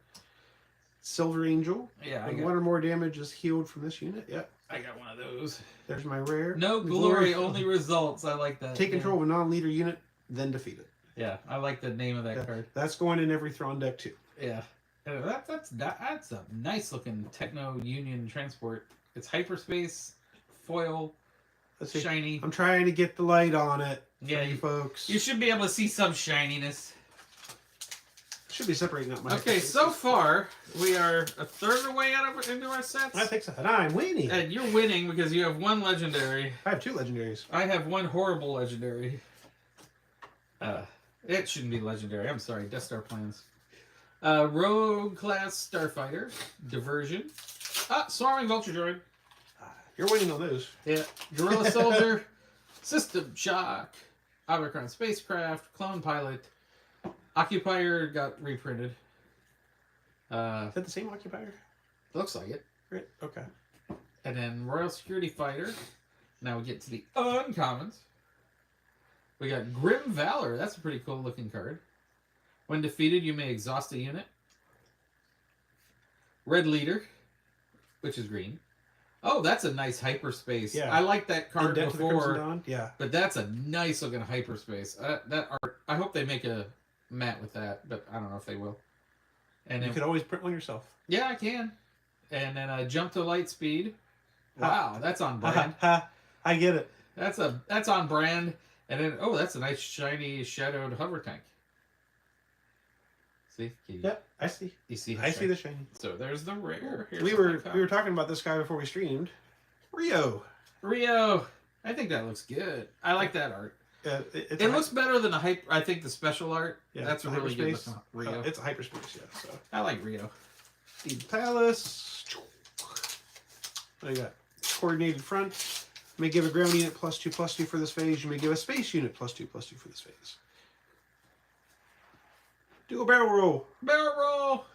Silver Angel.
Yeah,
when 1 or more damage is healed from this unit. Yep.
I got one of those.
There's my rare.
No glory, only results. I like that.
Take control of a non-leader unit, then defeat it.
Yeah, I like the name of that card.
That's going in every Thrawn deck, too.
Yeah. That's a nice looking Techno Union transport. It's hyperspace, foil, shiny.
I'm trying to get the light on it.
Yeah,
you folks.
You should be able to see some shininess.
Should be separating out my...
Okay, so far we are a third of the way into our sets.
I think so. And I'm winning.
And you're winning because you have 1 legendary.
I have 2 legendaries.
I have 1 horrible legendary. It shouldn't be legendary. I'm sorry. Death Star plans. Rogue class Starfighter. Diversion. Swarming Vulture Droid.
You're winning on those.
Yeah. Guerrilla Soldier. System Shock. Abercrombie Spacecraft. Clone Pilot. Occupier got reprinted.
Is that the same Occupier?
Looks like it.
Right. Okay.
And then Royal Security Fighter. Now we get to the uncommons. We got Grim Valor. That's a pretty cool looking card. When defeated, you may exhaust a unit. Red Leader, which is green. Oh, that's a nice hyperspace.
Yeah.
I like that card before.
Yeah.
But that's a nice looking hyperspace. That art. I hope they make a mat with that, but I don't know if they will. And
you
then,
could always print one yourself.
Yeah, I can. And then jump to Lightspeed. Wow, that's on brand.
I get it.
That's on brand. And then that's a nice shiny shadowed hover tank. See?
Yep, I see.
You see?
I see the shiny.
So there's the rare.
We were talking about this guy before we streamed. Rio.
I think that looks good. I like that art.
It
looks better than I think the special art.
Yeah,
that's a really good looking
Rio. It's a hyperspace, yeah. So
I like Rio.
Eden Palace. What do you got? Coordinated front. You may give a ground unit +2/+2 for this phase. You may give a space unit +2/+2 for this phase. Do a barrel roll.
Barrel roll.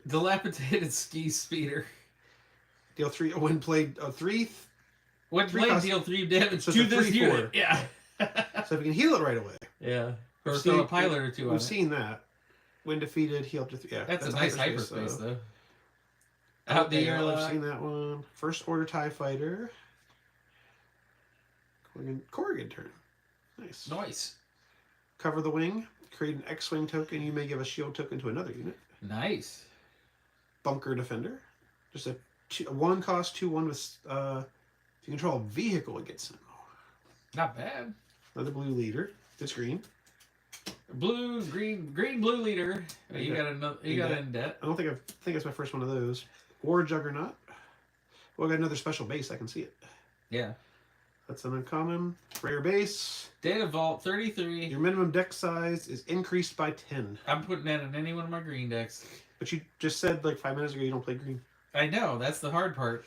Dilapidated ski speeder.
Deal 3 when played 3.
When played, deal 3 damage
so
to
it's a
this
3/4.
unit. Yeah.
So if you can heal it right away.
Yeah. Or
We've
throw a
seen-
pilot or two on
We've
it.
seen that. When defeated, heal up to yeah.
That's a nice hyperspace, though.
Out
Out the
there, I've
airlock.
seen that one. First Order TIE Fighter. Corrigan turn. Nice.
Nice.
Cover the wing. Create an X-Wing token. You may give a shield token to another unit.
Nice.
Bunker Defender. Just a 1 cost, 2/1 with if you control a vehicle, it gets him.
Not bad.
Another blue leader. It's green.
Blue, green, blue leader. Oh, you got another. You got in debt.
I don't think I think it's my first one of those. War Juggernaut. Well, I got another special base. I can see it.
Yeah.
That's an uncommon. Rare base.
Data Vault 33.
Your minimum deck size is increased by 10.
I'm putting that in any one of my green decks.
But you just said like 5 minutes ago you don't play green.
I know, that's the hard part.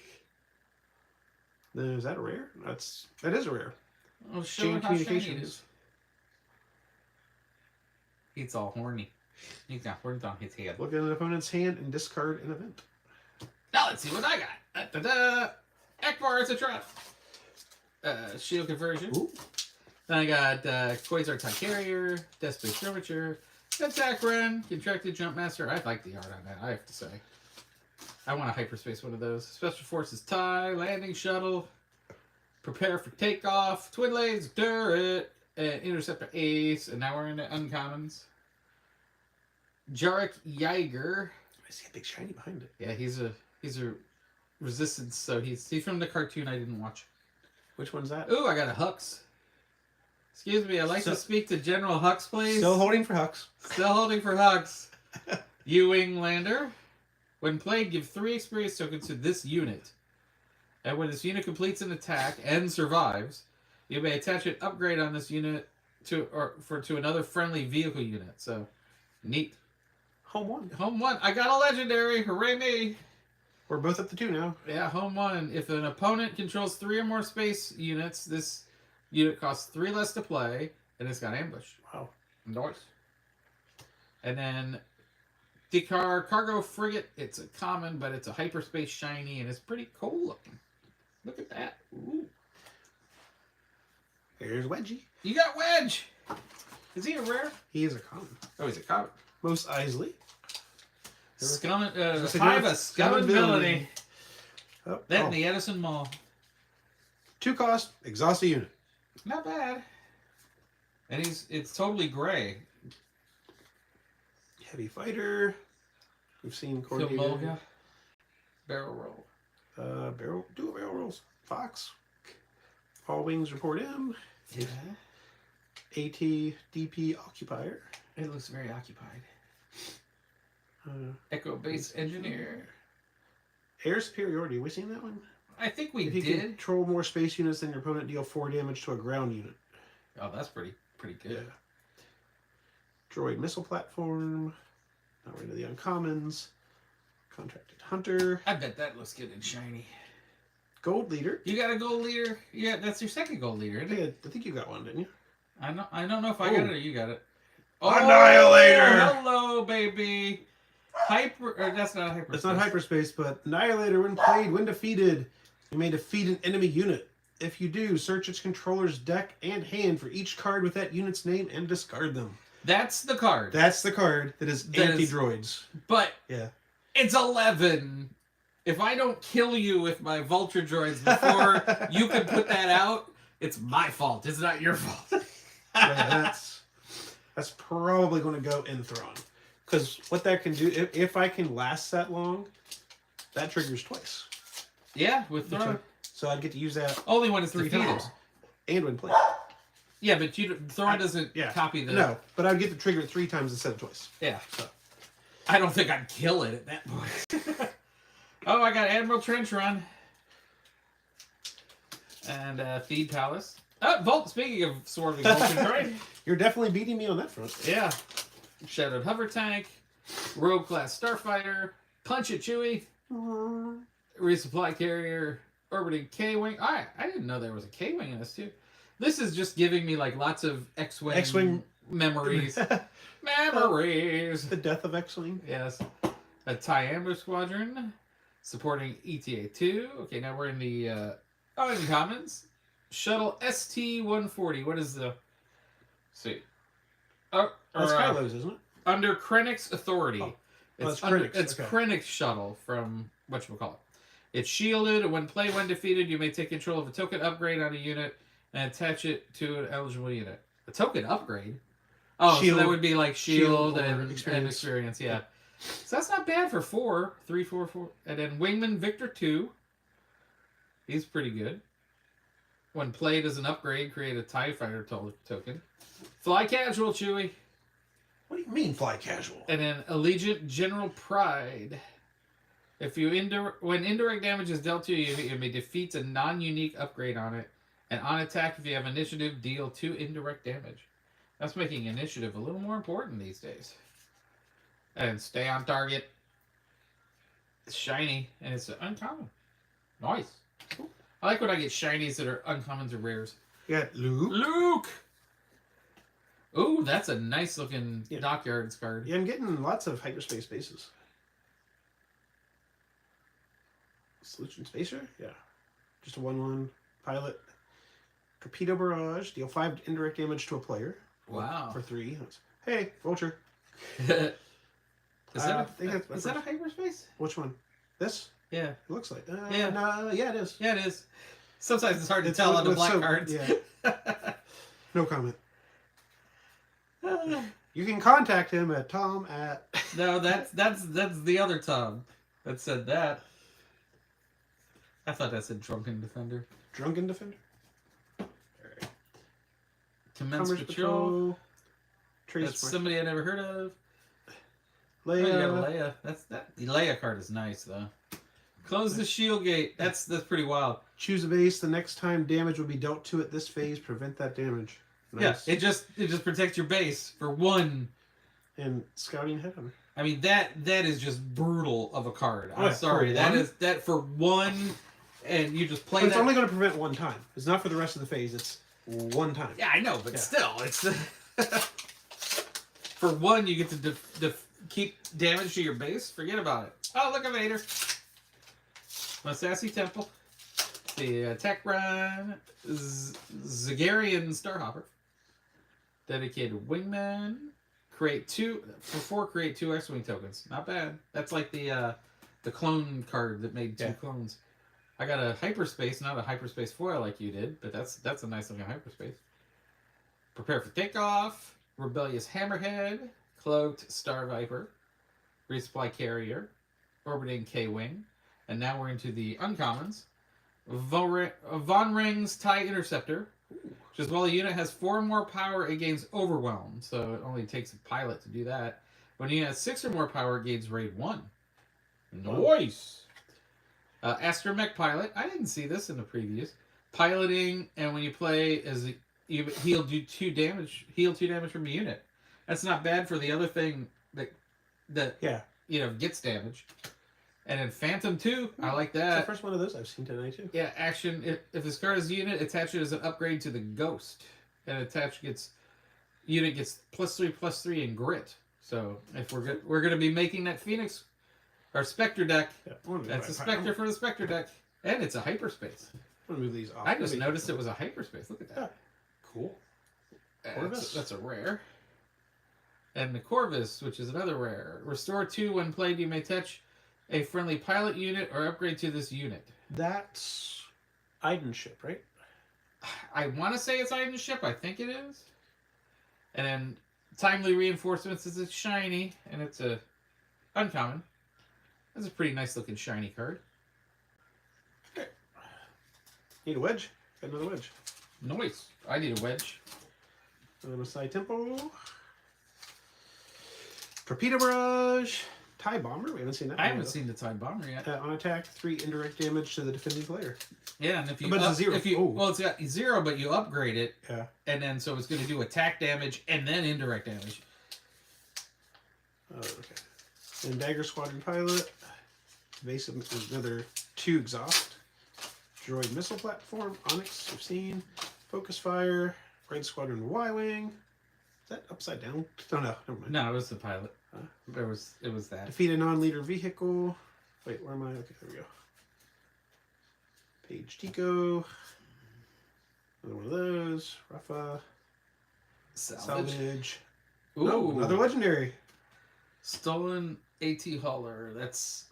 Is that a rare? That is a rare.
Oh, show
Chain
me how shiny it
Communications.
is. He's all horny. He's got horns on his head.
Look at an opponent's hand and discard an event.
Now let's see what I got. Da-da-da. Ekbar is a trap. Shield conversion.
Ooh.
Then I got Quasar TIE Carrier, Death Space Skirmisher, Attack Run, Contracted Jump Master. I like the art on that, I have to say. I want a hyperspace one of those. Special Forces TIE, Landing Shuttle, Prepare for Takeoff, Twin Blades, Turret, and Interceptor Ace, and now we're into uncommons. Jarek Yeager.
I see a big shiny behind it.
Yeah, he's a resistance, so he's from the cartoon I didn't watch.
Which one's that?
Ooh, I got a Hux. Excuse me, I'd like to speak to General Hux, please.
Still holding for Hux.
Still holding for Hux. U-Wing Lander. When played, give 3 experience tokens to this unit. And when this unit completes an attack and survives, you may attach an upgrade on this unit to another friendly vehicle unit. So, neat.
Home 1.
Home 1. I got a legendary. Hooray me.
We're both up to 2 now.
Yeah, home 1. If an opponent controls 3 or more space units, this unit costs 3 less to play, and it's got ambush.
Wow.
Nice. And then Dekar Cargo Frigate. It's a common, but it's a hyperspace shiny, and it's pretty cool looking. Look at that. Ooh.
There's Wedgie.
You got Wedge. Is he a rare?
He is a common.
Oh, he's a common.
Most Isley.
Scum,
Just a
5
good
a Scum Villainy.
Oh,
That in the Edison Mall.
2 cost, exhaust a unit.
Not bad. And it's totally gray.
Heavy fighter. We've seen coordinated.
Filmoga. Barrel roll.
Dual barrel rolls. Fox. All wings report in.
Yeah.
AT DP occupier.
It looks very occupied. Echo
Hmm.
Base Engineer.
Air superiority. Have we seen that one?
I think we
If you
did.
control more space units than your opponent, deal 4 damage to a ground unit.
Oh, that's pretty good.
Droid missile platform. Now we're into the uncommons. Contracted hunter.
I bet that looks good and shiny.
Gold leader.
You got a gold leader? Yeah, that's your second gold leader, isn't it?
I think you got one, didn't you?
I don't know if I got it or you got it.
Annihilator!
Hello, baby. That's not hyperspace.
It's not hyperspace, but Annihilator, when played, when defeated, you may defeat an enemy unit. If you do, search its controller's deck and hand for each card with that unit's name and discard them.
That's the card.
That's the card that is anti-droids.
But
Yeah.
it's 11. If I don't kill you with my Vulture droids before you can put that out, it's my fault. It's not your fault.
Yeah, that's probably going to go in Thrawn. Because what that can do, if I can last that long, that triggers twice.
Yeah, with Thrawn.
So I'd get to use that
Only when it's
3
defeated.
times. And when played.
Yeah, but Thrawn doesn't copy the...
No, but I'd get to trigger it 3 times instead of twice.
Yeah. So. I don't think I'd kill it at that point. Oh, I got Admiral Trench Run. And Feed Palace. Volt, speaking of swarming Vulcan droid.
You're definitely beating me on that front.
Yeah. Shadowed Hover Tank. Rogue Class Starfighter. Punch It Chewie. Resupply Carrier. Orbiting K-Wing. I didn't know there was a K-Wing in this too. This is just giving me like lots of X-Wing memories. Memories.
The death of X-Wing.
Yes. A TIE Ambush Squadron. Supporting ETA-2. Okay, now we're in the uncommons. Shuttle ST-140. What is the... Let's see.
That's Kylo's, isn't it?
Under Krennic's authority.
Oh.
It's
Krennic's.
It's
Okay.
Krennic's shuttle from whatchamacallit. It's shielded. When defeated, you may take control of a token upgrade on a unit and attach it to an eligible unit. A token upgrade? Oh,
Shield.
so that would be like shield
Or
and experience, yeah. So that's not bad for 4. 3, 4, 4. And then Wingman Victor 2. He's pretty good. When played as an upgrade, create a TIE Fighter token. Fly Casual, Chewie.
What do you mean fly casual?
And then Allegiant General Pride. If you when indirect damage is dealt to you, it may defeat a non-unique upgrade on it. And on attack, if you have initiative, deal 2 indirect damage. That's making initiative a little more important these days. And stay on target. It's shiny, and it's uncommon. Nice. Cool. I like when I get shinies that are uncommons or rares.
You got Luke.
Luke! Ooh, that's a nice looking Dockyards card.
Yeah, I'm getting lots of hyperspace bases. Solution Spacer? Yeah. Just a 1/1 pilot. Torpedo Barrage. Deal 5 indirect damage to a player.
Wow.
For 3. Hey, Vulture.
Is that a hyperspace?
Which one? This?
Yeah.
It looks like.
Yeah.
No, yeah, it is.
Yeah, it is. Sometimes it's hard to
It's
tell
with-
on the
with
black
some-
cards.
yeah. No comment. You can contact him at Tom at.
No, that's the other Tom that said that. I thought that said Drunken Defender.
Drunken Defender. Alright.
Commence
Commerce
Patrol.
Trace
That's
Mark.
somebody I never heard of. Oh,
Leia.
you got a Leia. The Leia card is nice though. Close the shield gate. That's pretty wild.
Choose a base. The next time damage will be dealt to it this phase, prevent that damage. Nice.
Yeah, it just protects your base for 1.
And Scouting Headhunter.
I mean that is just brutal of a card. I'm
Oh, yeah,
sorry.
for
That
1?
is that for 1, and you just play
But it's
that.
only going to prevent 1 time. It's not for the rest of the phase. It's 1 time.
Yeah, I know, but
Yeah.
still, it's for 1 you get to keep damage to your base. Forget about it. Oh, look at Vader. My Sassy Temple. The Tech Run. Zagarian Starhopper. Dedicated Wingman. Create 2 for 4. Create 2 X-wing tokens. Not bad. That's like the clone card that made 2 clones. I got a hyperspace, not a hyperspace foil like you did, but that's a nice looking hyperspace. Prepare for takeoff. Rebellious Hammerhead. Cloaked Star Viper. Resupply Carrier. Orbiting K-Wing. And now we're into the uncommons. Von Ring's TIE Interceptor. Which is while the unit has 4 more power, it gains Overwhelm. So it only takes a pilot to do that. When you have 6 or more power, it gains Raid 1. Nice! Astromech Pilot. I didn't see this in the previews. Piloting, and when you play, he'll do 2 damage. Heal 2 damage from a unit. That's not bad for the other thing that gets damage. And then Phantom 2, I like
It's
that.
the first one of those I've seen tonight, too.
Yeah, action. If this card is a unit, attach it as an upgrade to the Ghost. And unit gets +3/+3 in grit. So if we're gonna be making that Phoenix or Spectre deck, that's a Spectre for the Spectre deck, and it's a hyperspace.
I'm gonna move these off.
I just noticed it was a hyperspace. Look at that.
Cool.
Corvus. That's a rare. And the Corvus, which is another rare. Restore 2 when played. You may touch a friendly pilot unit or upgrade to this unit.
That's Iden's ship, right?
I want to say it's Iden's ship. I think it is. And then Timely Reinforcements is a shiny, and it's a uncommon. That's a pretty nice looking shiny card.
Okay. Need a wedge? Got another wedge.
Nice. I need a wedge.
And then a side tempo. Torpedo Barrage. TIE Bomber. We haven't seen that.
I haven't seen the TIE Bomber yet.
On attack, 3 indirect damage to the defending player.
Yeah, and if you
But it's a 0.
well, it's got 0, but you upgrade it,
Yeah.
and then so it's going to do attack damage and then indirect damage.
Oh, okay. And Dagger Squadron Pilot. Base of another 2 exhaust. Droid Missile Platform. Onyx, we've seen. Focus Fire. Red Squadron Y-Wing. Is that upside down? Oh, no. Never mind.
No, it was the pilot. It was that.
Defeat a non-leader vehicle. Wait, where am I? Okay, there we go. Page Tico. Another one of those. Rafa. Salvage.
Ooh,
No, another legendary.
stolen AT hauler. That's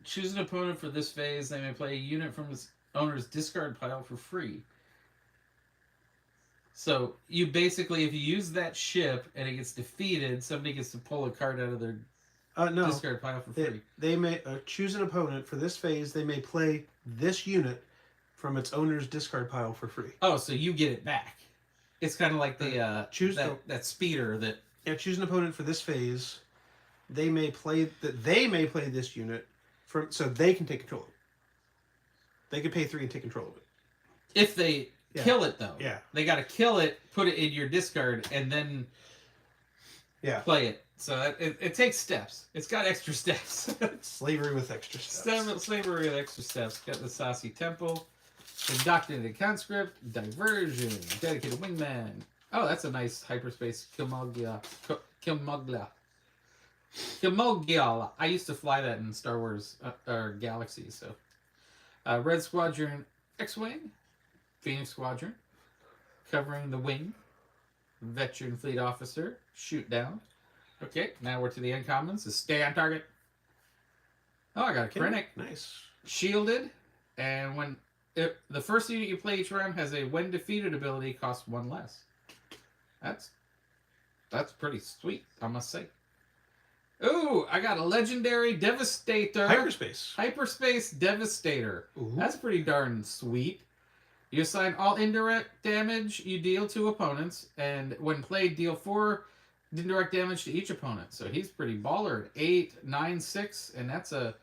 choose an opponent for this phase. They may play a unit from its owner's discard pile for free. So you basically, if you use that ship and it gets defeated, somebody gets to pull a card out of their
No.
discard pile for free.
They may choose an opponent for this phase. They may play this unit from its owner's discard pile for free.
Oh, so you get it back. It's kind of like the
choose
that speeder that.
Yeah, choose an opponent for this phase. They may play this unit so they can take control of it. They could pay 3 and take control of it.
If they kill it, though.
Yeah.
They got to kill it, put it in your discard, and then play it. So it takes steps. It's got extra steps.
Slavery with extra steps.
Slavery with extra steps. Got the Saucy Temple, Indoctrinated Conscript, Diversion, Dedicated Wingman. Oh, that's a nice hyperspace Kilmoglia. Kilmoglia. I used to fly that in Star Wars or Galaxy, so. Red Squadron X-Wing, Phoenix Squadron, covering the wing, Veteran Fleet Officer, shoot down. Okay, now we're to the uncommons. Stay on target. Oh, I got a Krennic.
Nice.
Shielded, and when the first unit you play each round has a when defeated ability, costs 1 less. That's pretty sweet, I must say. Ooh, I got a legendary Devastator. Hyperspace Devastator.
Ooh.
That's pretty darn sweet. You assign all indirect damage you deal to opponents, and when played, deal 4 indirect damage to each opponent. So he's pretty baller. 8, 9, 6, and that's a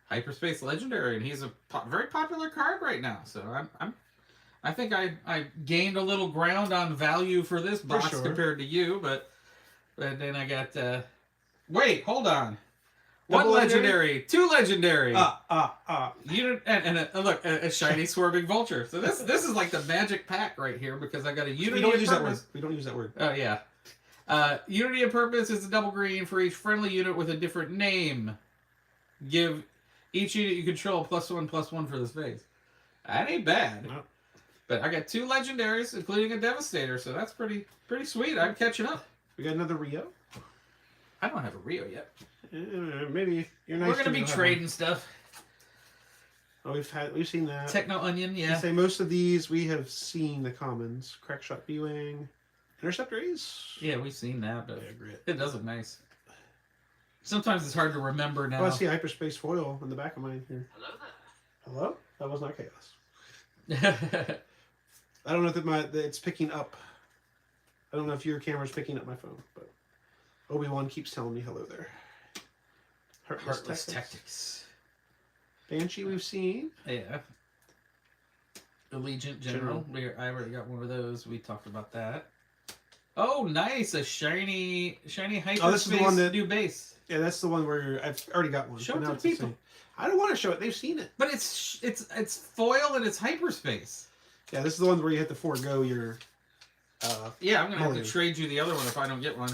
hyperspace legendary, and he's a very popular card right now. So I think I gained a little ground on value for this box compared to you, but then I got. Wait, hold on. One legendary, 2 legendary. Unit and look, a shiny swerving vulture. So this is like the magic pack right here because I got a unity.
We don't use that word. We don't use that word.
Oh yeah. Unity of purpose is a double green for each friendly unit with a different name. Give each unit you control +1/+1 for this phase. That ain't bad.
No.
But I got 2 legendaries, including a Devastator, so that's pretty sweet. I'm catching up.
We got another Rio.
I don't have a Rio yet.
Maybe you're nice.
We're gonna be trading stuff.
Oh, we've seen that.
Techno Onion, yeah.
I say most of these we have seen the commons. Crackshot B-Wing, Interceptor Ace.
Yeah, we've seen that, but
Grit.
it does look nice. Sometimes it's hard to remember now.
Oh, I see Hyperspace Foil on the back of mine here.
Hello there.
Hello? That was not chaos. I don't know if it's picking up. I don't know if your camera's picking up my phone, but Obi-Wan keeps telling me hello there.
Heartless Tactics.
Banshee we've seen.
Yeah. Allegiant General. I already got one of those. We talked about that. Oh, nice! A shiny hyperspace.
Oh, this is the one that
new base.
Yeah, that's the one where I've already got one.
Show it to people.
I don't want to show it. They've seen it.
But it's foil and it's hyperspace.
Yeah, this is the one where you have to forego your.
Yeah, I'm gonna have to trade you the other one if I don't get one.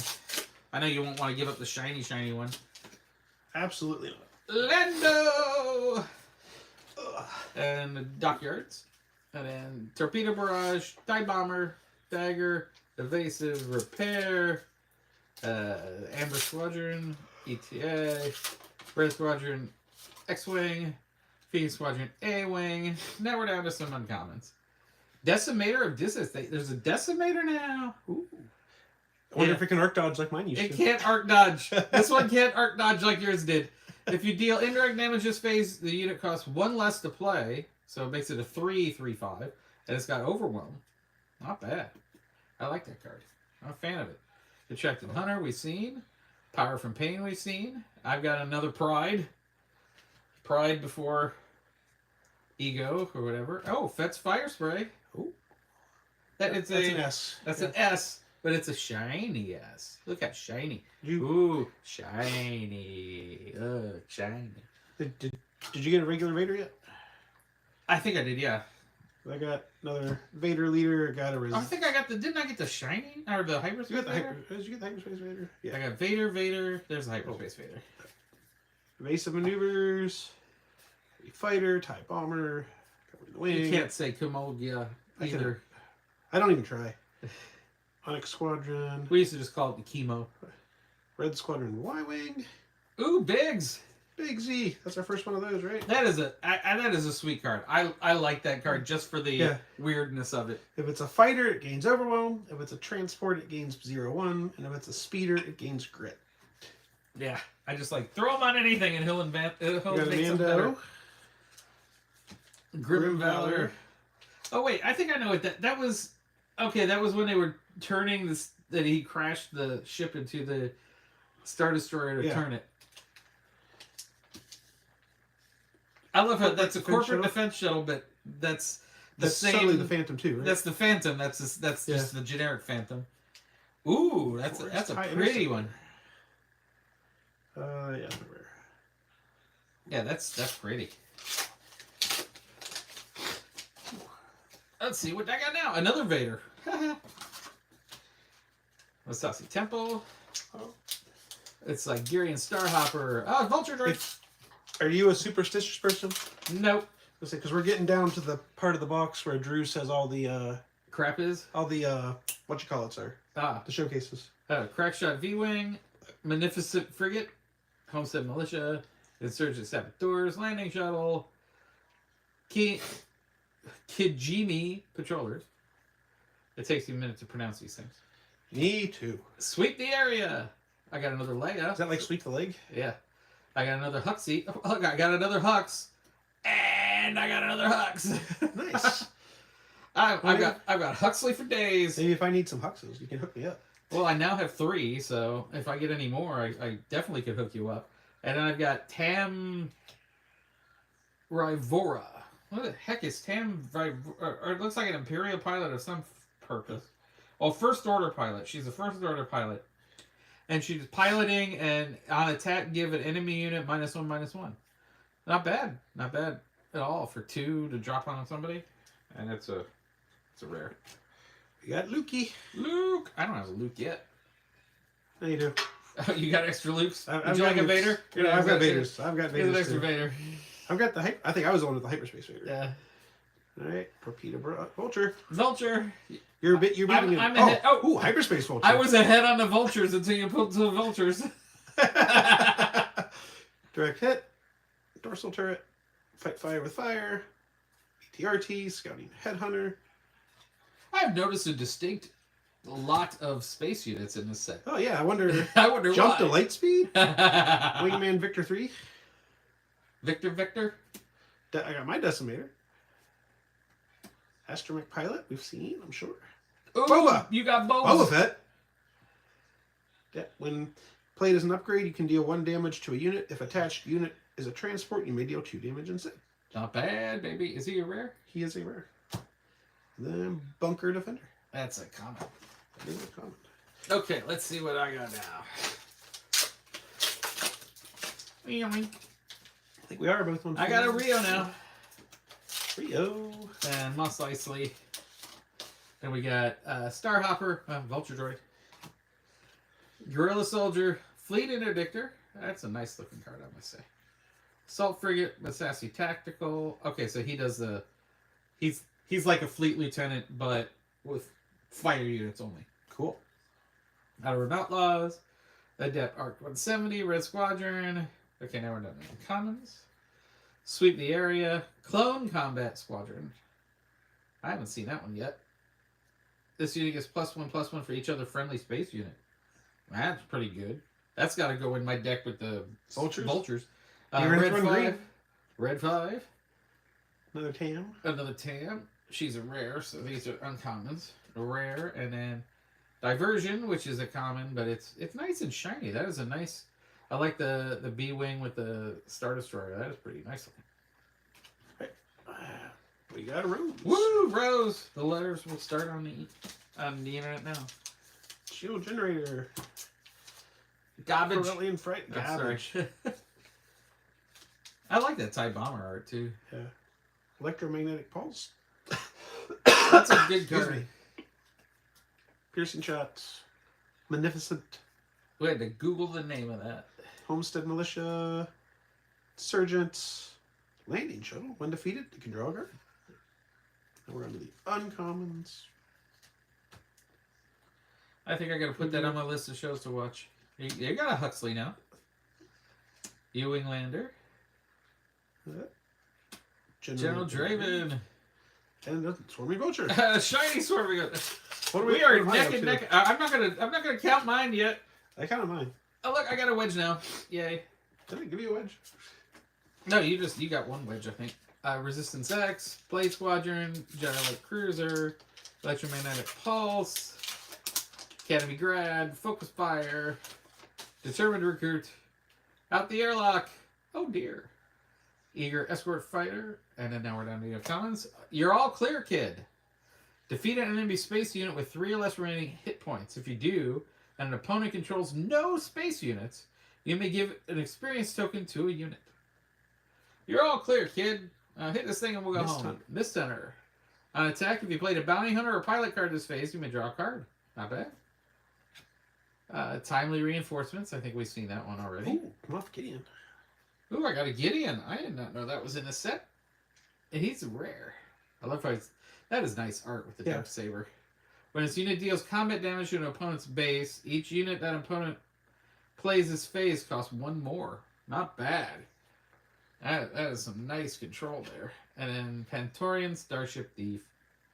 I know you won't want to give up the shiny one.
Absolutely not.
Lando! And the Dockyards. And then Torpedo Barrage, Die Bomber, Dagger, Evasive Repair, Amber Squadron, ETA, Red Squadron, X-Wing, Phoenix Squadron, A-Wing. Now we're down to some uncommons. Decimator of Distance. There's a Decimator now. Ooh.
I wonder if it can arc dodge like mine used to.
It can't arc dodge. This one can't arc dodge like yours did. If you deal indirect damage this phase, the unit costs 1 less to play, so it makes it a 3/3/5, and it's got Overwhelm. Not bad. I like that card. I'm a fan of it. Detracted Hunter we've seen. Power from Pain we've seen. I've got another Pride. Pride before Ego or whatever. Oh, Fet's Fire Spray. Ooh.
That's an S.
That's an S. But it's a shiny S. Look how shiny. Ooh, shiny. Shiny.
Did you get a regular Vader yet?
I think I did, yeah.
I got another Vader leader.
I think I got didn't I get the shiny? Or the hyperspace Vader?
Did you get the hyperspace Vader?
Yeah. I got Vader. There's the hyperspace Vader.
Evasive maneuvers. Fighter, TIE bomber. Covering the wing.
You can't say Kumogia either.
I don't even try. Onyx Squadron.
We used to just call it the chemo.
Red Squadron Y-Wing.
Ooh, Biggs.
Big Z. That's our first one of those, right?
That is a sweet card. I like that card just for the weirdness of it.
If it's a fighter, it gains Overwhelm. If it's a transport, it gains 0/1. And if it's a speeder, it gains Grit.
Yeah, I just like throw him on anything and he'll invent. He'll
We got
make something better.
Mando.
Grim Valor. Oh wait, I think I know what that was. Okay, that was when they were turning this. That he crashed the ship into the Star Destroyer to turn it. I love how that's a corporate defense shuttle, but that's the same.
Subtly the Phantom too, right?
That's the Phantom. That's just the generic Phantom. Ooh, that's a pretty one.
Yeah.
Yeah, that's pretty. Let's see what I got now. Another Vader. Masasi Temple.
Oh.
It's like Gyrian Starhopper. Oh, Vulture Droid.
Are you a superstitious person?
Nope.
Because we're getting down to the part of the box where Drew says all the
Crap is?
all the what you call it, sir? The showcases.
Crackshot V-Wing, Magnificent Frigate, Homestead Militia, Insurgent Saboteurs, Landing Shuttle, Kijimi Patrollers. It takes you a minute to pronounce these things.
Me too.
Sweep the area. I got another Leia.
Is that like sweep the leg?
Yeah. I got another Huxie. Oh, look, I got another Hux. And I got another Hux.
Nice.
I've got Huxley for days.
Maybe if I need some Huxes, you can hook me up.
Well, I now have 3, so if I get any more, I definitely could hook you up. And then I've got Tam Rivora. What the heck is Tam Rivora? Or it looks like an Imperial pilot of some purpose. Oh, First Order pilot. She's a First Order pilot. And she's piloting, and on attack, give an enemy unit -1/-1. Not bad. Not bad at all for 2 to drop on somebody. And it's a rare.
We got Lukey.
Luke! I don't have a Luke yet.
No, you do.
Oh, you got extra Lukes?
I've
you
got
like a Vader?
Yeah, I've got Vaders. I've got
Here's an
Vaders
extra
too.
Vader.
I've got the I think I was the one with the hyperspace Vader.
Yeah.
All right, Torpedo Vulture.
Vulture.
You're beating me.
I'm ahead.
Ooh, hyperspace Vulture.
I was ahead on the Vultures until you pulled 2 Vultures.
Direct hit. Dorsal turret. Fight fire with fire. ATRT. Scouting Headhunter.
I've noticed a distinct lot of space units in this set.
Oh yeah, I wonder.
I wonder
Jump to
why.
Lightspeed. Wingman Victor 3.
Victor.
I got my Decimator. Astromech Pilot. We've seen, I'm sure.
Ooh,
Boba.
You got Boba.
Boba Fett. Yeah, when played as an upgrade, you can deal 1 damage to a unit. If attached unit is a transport, you may deal 2 damage instead.
Not bad, baby. Is he a rare?
He is a rare. Then Bunker Defender.
That's a common.
That is a common.
Okay, let's see what I got now.
I think we are both on.
I got a Rio now.
Rio.
And Mos Eisley. Then we got Starhopper, Vulture Droid. Guerrilla Soldier, Fleet Interdictor. That's a nice looking card, I must say. Assault Frigate, Masashi Tactical. Okay, so he does the... He's like a Fleet Lieutenant, but with fighter units only.
Cool.
Outer Rim Outlaws. Adept Arc 170, Red Squadron. Okay, now we're done with commons. Sweep the Area. Clone Combat Squadron. I haven't seen that one yet. This unit gets +1/+1 for each other friendly space unit. That's pretty good. That's got to go in my deck with the Vultures. Red 5. Red 5.
Another Tam.
Another Tam. She's a rare, so these are uncommons. A rare, and then Diversion, which is a common, but it's nice and shiny. That is a nice... I like the B-Wing with the Star Destroyer. That is pretty nice looking.
We got a Rose.
Woo, Rose! The letters will start on the internet now.
Shield Generator.
Garbage.
Corellian Fright. Garbage.
Sorry. I like that TIE Bomber art, too.
Yeah. Electromagnetic Pulse.
That's a good
Excuse
card.
me. Piercing Shots. Magnificent.
We had to Google the name of that.
Homestead Militia. Surgeons. Landing Shuttle. When defeated, you can draw a card. And we're on to the uncommons.
I think I gotta put that on my list of shows to watch. You got a Huxley now. Ewing Lander. General Draven.
And the Swarming Vulture.
Shiny Swarming.
What
We are neck and neck. I'm not gonna count mine yet.
I counted mine.
Oh look, I got a wedge now. Yay.
Did I give you a wedge?
No, you got one wedge, I think. Resistance X, Blade Squadron, General Light Cruiser, Electromagnetic Pulse, Academy Grad, Focus Fire, Determined Recruit, Out the Airlock. Oh dear. Eager Escort Fighter, and then now we're down to your comments. You're all clear, kid. Defeat an enemy space unit with 3 or less remaining hit points. If you do, and an opponent controls no space units, you may give an experience token to a unit. You're all clear, kid. Hit this thing and we'll go home. Mist Hunter. On attack, if you played a Bounty Hunter or Pilot card this phase, you may draw a card. Not bad. Timely Reinforcements. I think we've seen that one already.
Ooh, come off Gideon.
Ooh, I got a Gideon. I did not know that was in a set. And he's rare. I love how that is nice art with the Dark Saber. When this unit deals combat damage to an opponent's base, each unit that opponent plays this phase costs 1 more. Not bad. That is some nice control there. And then Pantorian Starship Thief.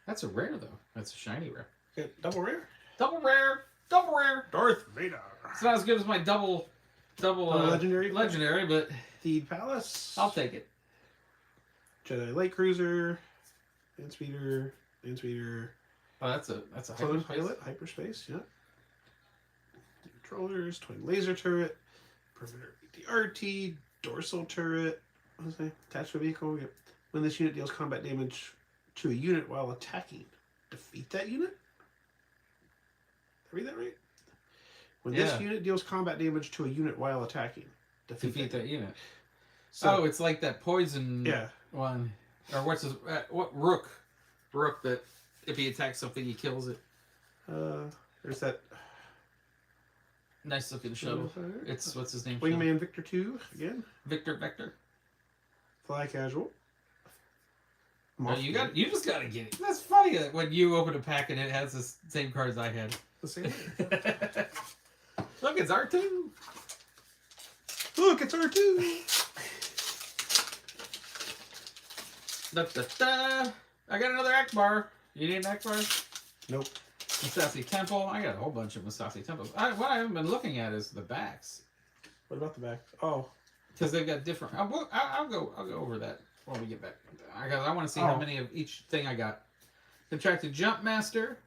That's a rare, though. That's a shiny rare.
Okay, double rare?
Double rare! Double rare!
Darth Vader.
It's not as good as my double
legendary,
but
Theed Palace.
I'll take it.
Jedi Light Cruiser, Landspeeder.
Oh, that's a
Clone
hyperspace.
Pilot, Hyperspace, yeah. Controllers, Twin Laser Turret, Perimeter DRT, Dorsal Turret. What was I? Attached to a vehicle. Yep. When this unit deals combat damage to a unit while attacking, defeat that unit? Did I read that right? When this unit deals combat damage to a unit while attacking,
Defeat that unit.
So,
it's like that poison one. Or what's his... what Rook? Rook that if he attacks something, he kills it.
there's that...
Nice looking shuttle. It's... What's his name?
Wingman Victor 2, again.
Vector.
Fly Casual.
Oh, you just gotta get it. That's funny that when you open a pack and it has the same cards I had.
The same way.
Look, it's R2.
Look, it's R2.
I got another Akbar. You need an Akbar?
Nope.
Masasi Temple. I got a whole bunch of Masasi Temples. What I haven't been looking at is the backs.
What about the back? Oh.
Because they've got different... I'll go over that when we get back. I want to see how many of each thing I got. Contracted Jump Master.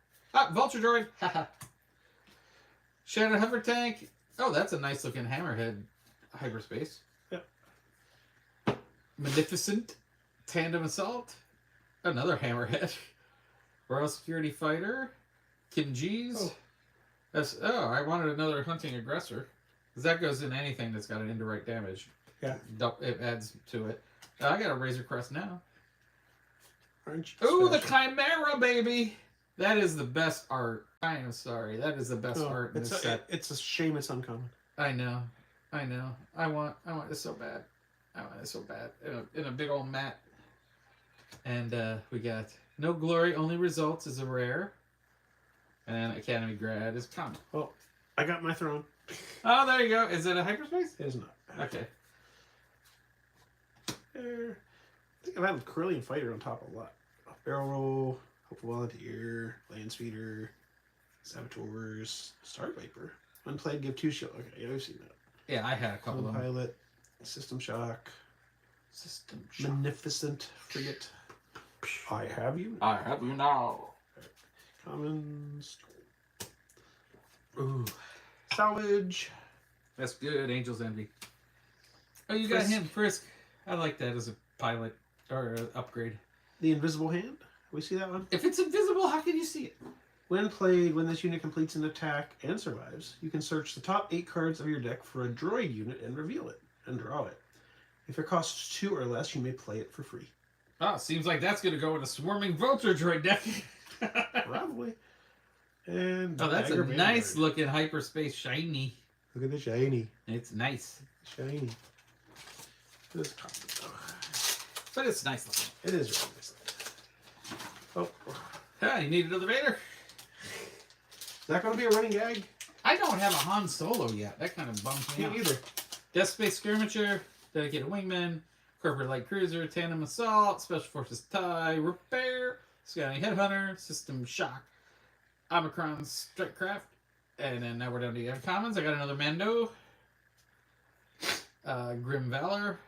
Vulture Droid. Haha. Shattered Hover Tank. Oh, that's a nice looking Hammerhead hyperspace.
Yep.
Magnificent Tandem Assault. Another Hammerhead. Royal Security Fighter. Kim G's. I wanted another Hunting Aggressor. Because that goes in anything that's got an indirect damage.
Yeah.
It adds to it. I got a Razor Crest now.
Orange.
Ooh, the Chimera, baby! That is the best art. I am sorry. That is the best art in this set.
It's a shame it's uncommon.
I know. I want this so bad. In a big old mat. And we got No Glory, Only Results is a rare. And Academy Grad is common.
Well, I got my throne.
Oh, there you go. Is it a hyperspace?
It is not.
Okay.
I think I've had Corellian Fighter on top a lot. Barrel Roll, Hopeful Volunteer, Landspeeder, Saboteurs, Star Viper. Unplayed, give 2 shield. Okay, yeah, we've seen that.
Yeah, I had a couple of them.
Pilot, System Shock, Magnificent Frigate. I have you.
I have you now.
Commons. Ooh. Salvage.
That's good. Angel's Envy. Oh, you got him, Frisk. I like that as a pilot or an upgrade.
The Invisible Hand. We see that one?
If it's invisible, how can you see it?
When played, when this unit completes an attack and survives, you can search the top 8 cards of your deck for a droid unit and reveal it and draw it. If it costs 2 or less, you may play it for free.
Oh, seems like that's going to go in a Swarming Vulture droid deck.
Probably. And
that's a nice looking hyperspace shiny.
Look at the shiny.
It's nice.
Shiny.
But it's nice looking.
It is really nice looking. Oh.
Yeah, you need another Vader.
that going to be a running gag?
I don't have a Han Solo yet. That kind of bums me out.
Me either.
Death Space Skirmisher, Dedicated Wingman, Corporate Light Cruiser, Tandem Assault, Special Forces TIE, Repair, Scouting Headhunter, System Shock, Omicron Strikecraft, and then now we're down to the uncommons. I got another Mando, Grim Valor,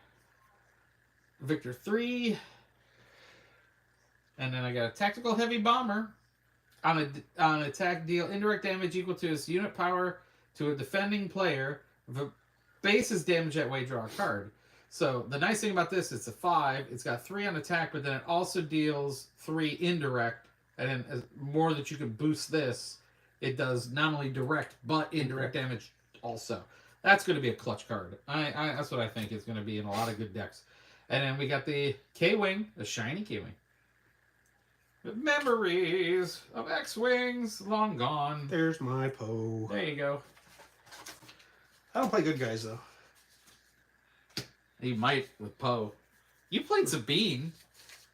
Victor 3, and then I got a Tactical Heavy Bomber. On attack, deal indirect damage equal to its unit power to a defending player. If a base's damage that way, draw a card. So the nice thing about this, it's a 5. It's got 3 on attack, but then it also deals 3 indirect. And then as more that you can boost this, it does not only direct but indirect damage also. That's going to be a clutch card. That's what I think is going to be in a lot of good decks. And then we got the K-Wing, the shiny K-Wing. The memories of X-Wings long gone.
There's my Poe.
There you go.
I don't play good guys, though.
You might with Poe. You played Sabine.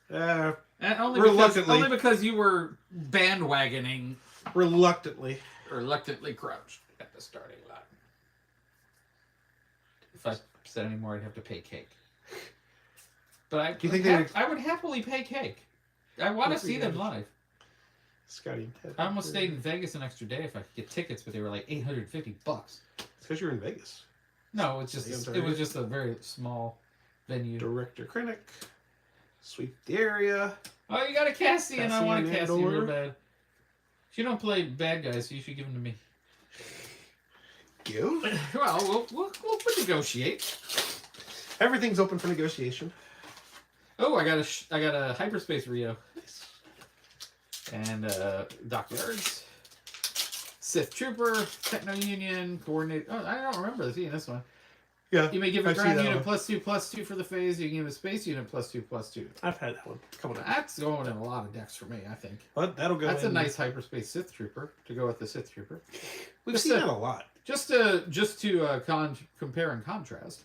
Uh,
And
Reluctantly.
only because you were bandwagoning,
reluctantly.
reluctantly crouched at the starting line. If I said any more, I'd have to pay cake. But
Do you think
I would happily pay cake. I want to see them live.
Scotty and Ted.
I almost stayed in Vegas an extra day if I could get tickets, but they were like $850.
It's because you're in Vegas.
No, it's just it was just a very small venue.
Director Krennic. Sweep the area.
Oh, you got a Cassian. I want a
Cassian
Cassian real
Andor.
bad. You don't play bad guys, so you should give them to me.
Give?
Well, we'll negotiate.
Everything's open for negotiation.
Oh, I got a hyperspace Rio. And Dockyards, Sith Trooper, Techno Union, Coordinate. Oh, I don't remember seeing this one.
Yeah.
You may give a
I've seen
ground
that
unit
one.
+2/+2 for the phase. You can give a space unit +2/+2.
I've had that one. Come on.
That's going in a lot of decks for me, I think.
But that'll go
That's a
in.
nice hyperspace Sith Trooper to go with the Sith Trooper.
We've
Just
seen
a-
that a lot.
Just to compare and contrast,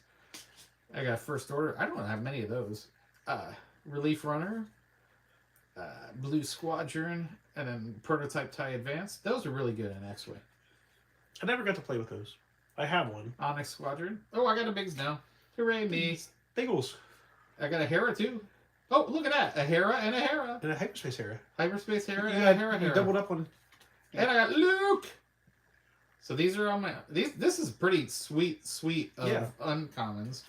I got First Order. I don't have many of those. Relief Runner, Blue Squadron, and then Prototype TIE Advanced. Those are really good in X-Wing.
I never got to play with those. I have one.
Onyx Squadron. Oh, I got a Bigs now. Hooray me.
Bagels.
I got a Hera too. Oh, look at that. A Hera and a Hera.
And a hyperspace era.
Hyperspace Hera
You
and
got-
a Hera
you
Hera.
doubled up on.
And I got Luke. So these are all my... This is pretty sweet of
Yeah.
uncommons.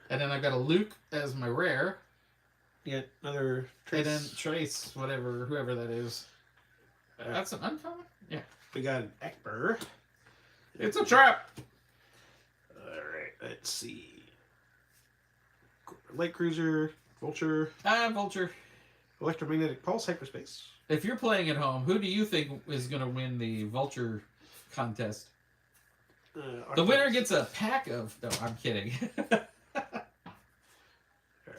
And then I got a Luke as my rare.
Yeah, another Trace.
And then Trace, whoever that is. That's an uncommon? Yeah.
We got an Ekber.
It's a trap.
Alright, let's see. Light Cruiser, Vulture,
Vulture.
Electromagnetic Pulse, Hyperspace.
If you're playing at home, who do you think is going to win the Vulture contest? The winner gets a pack of... No, I'm kidding.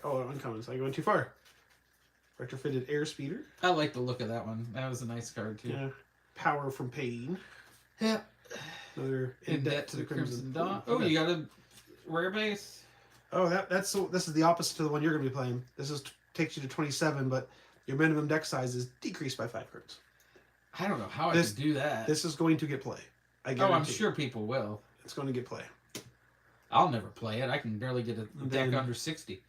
Oh, uncommons. I'm going too far. Retrofitted Airspeeder.
I like the look of that one. That was a nice card, too.
Yeah. Power from Pain.
Yeah.
Another
In Debt to the Crimson Dawn. Oh,
okay.
you got a rare base?
Oh, this is the opposite to the one you're going to be playing. This is takes you to 27, but your minimum deck size is decreased by 5 cards.
I don't know how I
This-
could do that.
This is going to get play. I
Oh,
guarantee.
I'm sure people will.
It's going to get play.
I'll never play it. I can barely get a deck
Then-
under 60.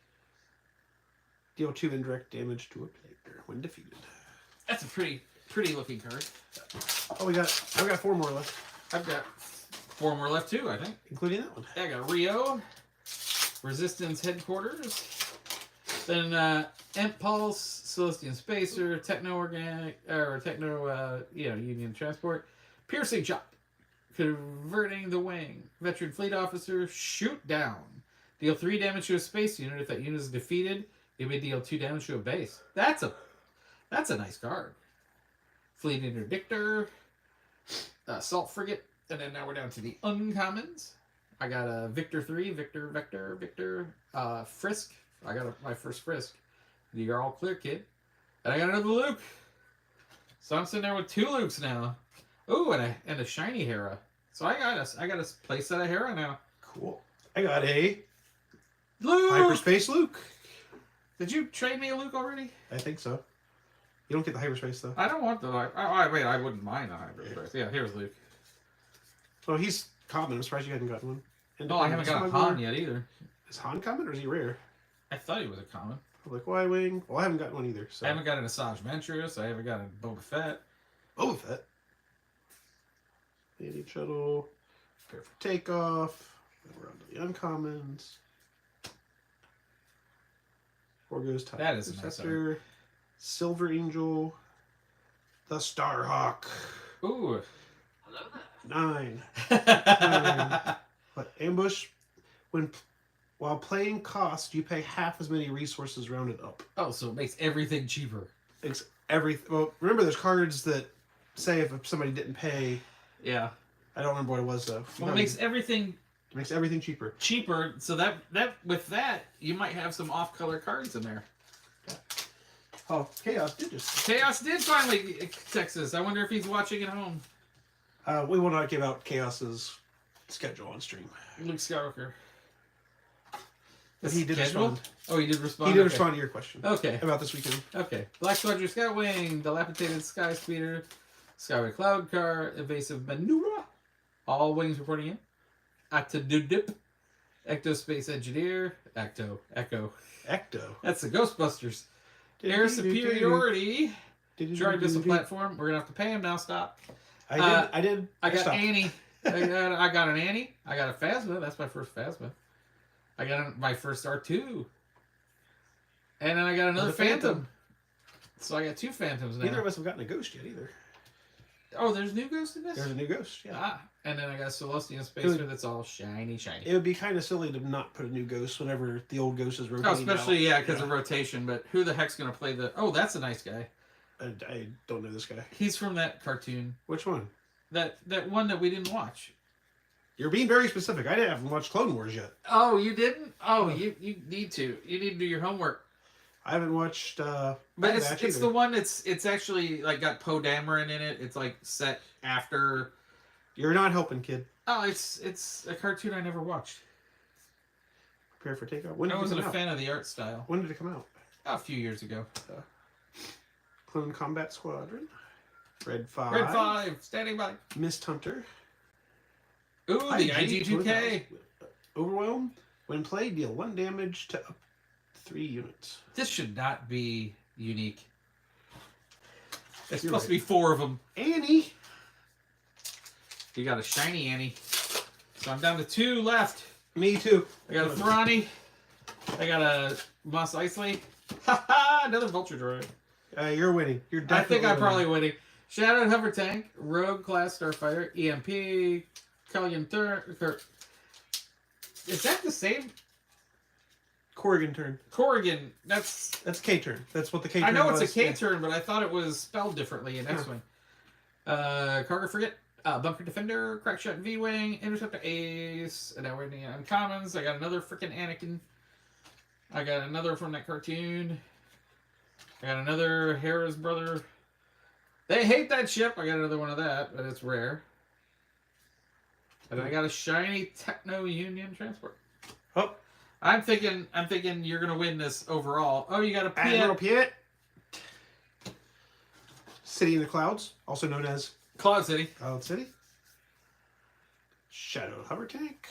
Deal 2 indirect damage to a player when defeated.
That's a pretty looking card.
Oh, I've got 4 more left,
I've got 4 more left, too, I think.
including that one.
I got Rio, Resistance Headquarters, then Emp Pulse, Celestian Spacer, Union Transport, Piercing Shot, Converting the Wing, Veteran Fleet Officer, Shoot Down. Deal 3 damage to a space unit. If that unit is defeated, it may deal 2 damage to a base. That's a nice card. Fleet Interdictor, Assault Frigate, and then now we're down to the uncommons. I got a Victor 3, Victor, Frisk. I got my first Frisk. You're all clear, kid. And I got another Luke. So I'm sitting there with 2 Lukes now. Oh, and a shiny Hera. So I got a place set of Hera now.
Cool. I got a
Luke!
Hyperspace Luke.
Did you trade me a Luke already?
I think so. You don't get the hyperspace though.
I don't want the. Wait, I wouldn't mind the hyperspace. Yeah, here's Luke.
Oh, he's common. I'm surprised you hadn't gotten one.
Oh, I haven't got a Han yet either.
Is Han common or is he rare?
I thought he was a common.
Public Y-Wing. Well, I haven't gotten one either. So.
I haven't got an Asajj Ventress. I haven't got a Boba Fett.
Boba Fett. Landing shuttle. Prepare for takeoff. Then we're on to the uncommons. Orgo's Type
That is a nice
Interceptor. Silver Angel. The Starhawk.
Ooh.
Hello there.
9. But ambush, while playing cost, you pay half as many resources rounded up.
Oh, so it makes everything cheaper.
It's well, remember there's cards that say if somebody didn't pay.
Yeah.
I don't remember what it was though.
Well, it makes everything
cheaper.
cheaper. So that with that, you might have some off-color cards in there.
Oh, Chaos did just.
Chaos did finally text us. I wonder if he's watching at home.
We will not give out Chaos's schedule on stream.
Luke Skywalker.
But he did
Schedule?
respond.
Oh, he did respond.
He did
Okay.
respond to your question
Okay.
about this weekend.
Okay. Black Squadron Skywing, Dilapidated Sky Speeder, Skyway Cloud Car, Evasive Maneuver, all wings reporting in. Actodudip, Ectospace Engineer, Echo.
Ecto.
That's the Ghostbusters. Air Superiority, Droid Missile Platform. We're gonna have to pay him now. Stop.
I did.
I got
stopped.
Annie. I got an Annie. I got a Phasma. That's my first Phasma. I got my first R2. And then I got another Phantom. So I got 2 Phantoms now.
Neither of us have gotten a ghost yet either.
Oh, there's new Ghost in this?
There's a new ghost. Yeah.
Ah, and then I got a Celestian Spacer that's all shiny.
It would be kind of silly to not put a new ghost whenever the old ghost is rotating.
Oh, especially,
out.
because of rotation. But who the heck's going to play the... Oh, that's a nice guy.
I don't know this guy.
He's from that cartoon.
Which one?
That one that we didn't watch.
You're being very specific. I haven't watched Clone Wars yet.
Oh, you didn't? Oh, you need to. You need to do your homework.
I haven't watched.
But
Bad
it's
Batch
it's
either.
the one that's actually like got Poe Dameron in it. It's like set after.
You're not helping, kid.
Oh, it's a cartoon I never watched.
Prepare for takeoff. When did
I
it
wasn't
come
a
out?
fan of the art style.
When did it come out?
A few years ago.
Clone Combat Squadron. Red 5.
Red 5, standing by.
Mist Hunter.
Ooh, the IG2K.
Overwhelm. When played, deal 1 damage to up 3 units.
This should not be unique. It's
You're
supposed to be 4 of them.
Annie.
You got a shiny Annie. So I'm down to 2 left.
Me too.
I got a Ferrani. I got a Mos Eisley. Haha, another Vulture Droid.
You're winning. You're
I
definitely
think I'm probably
winning.
winning. Shadow Hover Tank, Rogue Class Starfighter, EMP, Cullion Third. Is that the same?
Corrigan turn.
Corrigan. That's
K turn. That's what the K turn
I know
was.
it's a K
Yeah.
turn, but I thought it was spelled differently in X-Wing. Cargo Frigate, Bunker Defender, Crackshot V-Wing, Interceptor Ace, and now we're in the Uncommons. I got another freaking Anakin. I got another from that cartoon. I got another Hera's brother. They hate that ship. I got another one of that, but it's rare. And then I got a shiny Techno Union transport.
Oh,
I'm thinking you're gonna win this overall. Oh, you got a
Admiral
Piet.
Piet. City in the Clouds, also known as
Cloud City.
Cloud City. Shadow Hover Tank.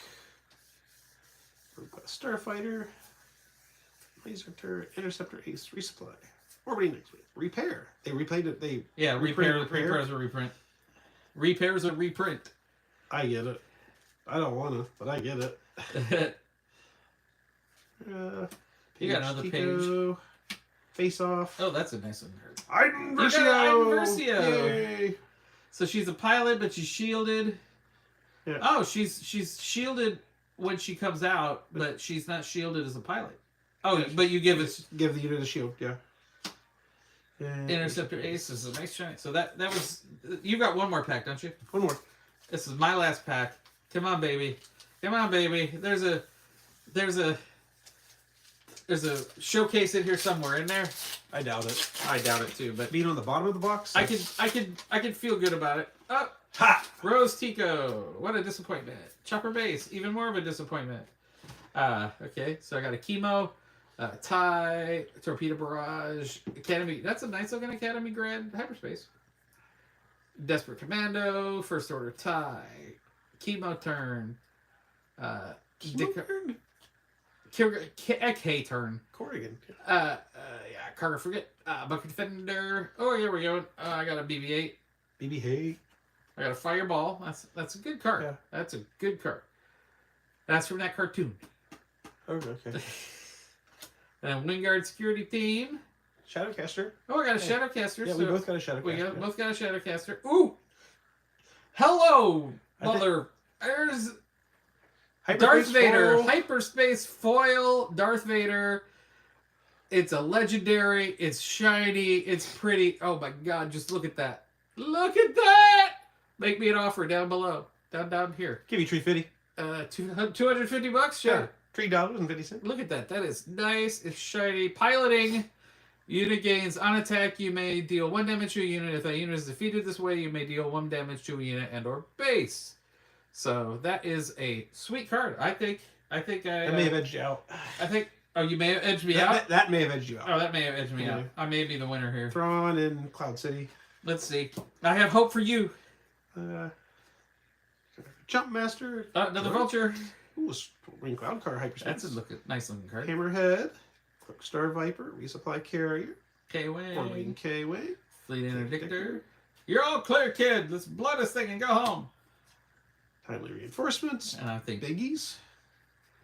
Rogue Class Starfighter. Laser Turret. Interceptor Ace. Resupply. Orbiting next week. Repair. They replayed it.
Yeah,
reprint.
repairs a reprint. Repairs a reprint.
I get it. I don't want to, but I get it.
You got another
Tico, Face Off.
Oh, that's a nice one.
Iden
You got
Versio!
Iden Versio!
Yay!
So she's a pilot, but she's shielded.
Yeah.
Oh, she's shielded when she comes out, but she's not shielded as a pilot. Oh,
Yeah,
but you give it
Give the unit a shield, yeah. And
Interceptor Ace is a nice shiny. So that was you got one more pack, don't you?
one more.
This is my last pack. Come on, baby. Come on, baby. There's a showcase in here somewhere in there.
I doubt it.
I doubt it too, but
Being on the bottom of the box.
I could feel good about it. Oh,
Ha!
Rose Tico. What a disappointment. Chopper Base, even more of a disappointment. Okay, so I got a Chemo, TIE, Torpedo Barrage, Academy. That's a nice looking Academy grad hyperspace. Desperate Commando, First Order TIE, Chemo Turn,
Chemo
K Turn.
Corrigan.
Yeah, Cargo Frigate, Bucket Defender. Oh, here we go. I got a BB-8.
BB Hay.
I got a Fireball. That's a good card.
Yeah.
That's a good card. That's from that cartoon.
Oh, okay.
And Wingard Security Team.
Shadowcaster.
Oh, I got a Shadowcaster.
Yeah, we both got a Shadowcaster.
We both got a Shadowcaster. Ooh! Hello, mother. There's Darth Vader.
Foil.
Hyperspace Foil Darth Vader. It's a legendary. It's shiny. It's pretty. Oh my god, just look at that. Look at that! Make me an offer down below. Down here.
Give you $350.
$250? Sure.
$3.50.
Look at that. That is nice. It's shiny. Piloting. Unit gains on attack. You may deal 1 damage to a unit. If that unit is defeated this way, you may deal 1 damage to a unit and or base. So that is a sweet card. I think I
may have edged you out.
I think. Oh, you may have edged me out.
That may have edged you out.
Oh, that may have edged me
Yeah.
out. I may be the winner here.
Thrawn and Cloud City.
Let's see. I have hope for you.
Jump Master.
Another vulture.
Ooh, Ring Cloud Car Hyperspace.
That's a nice looking card.
Hammerhead. Quickstar Viper. Resupply Carrier.
K-Wing.
4-Wing K-Wing.
Fleet Interdictor. You're all clear, kid. Let's blow this thing and go home.
Timely Reinforcements.
And I think
Biggies.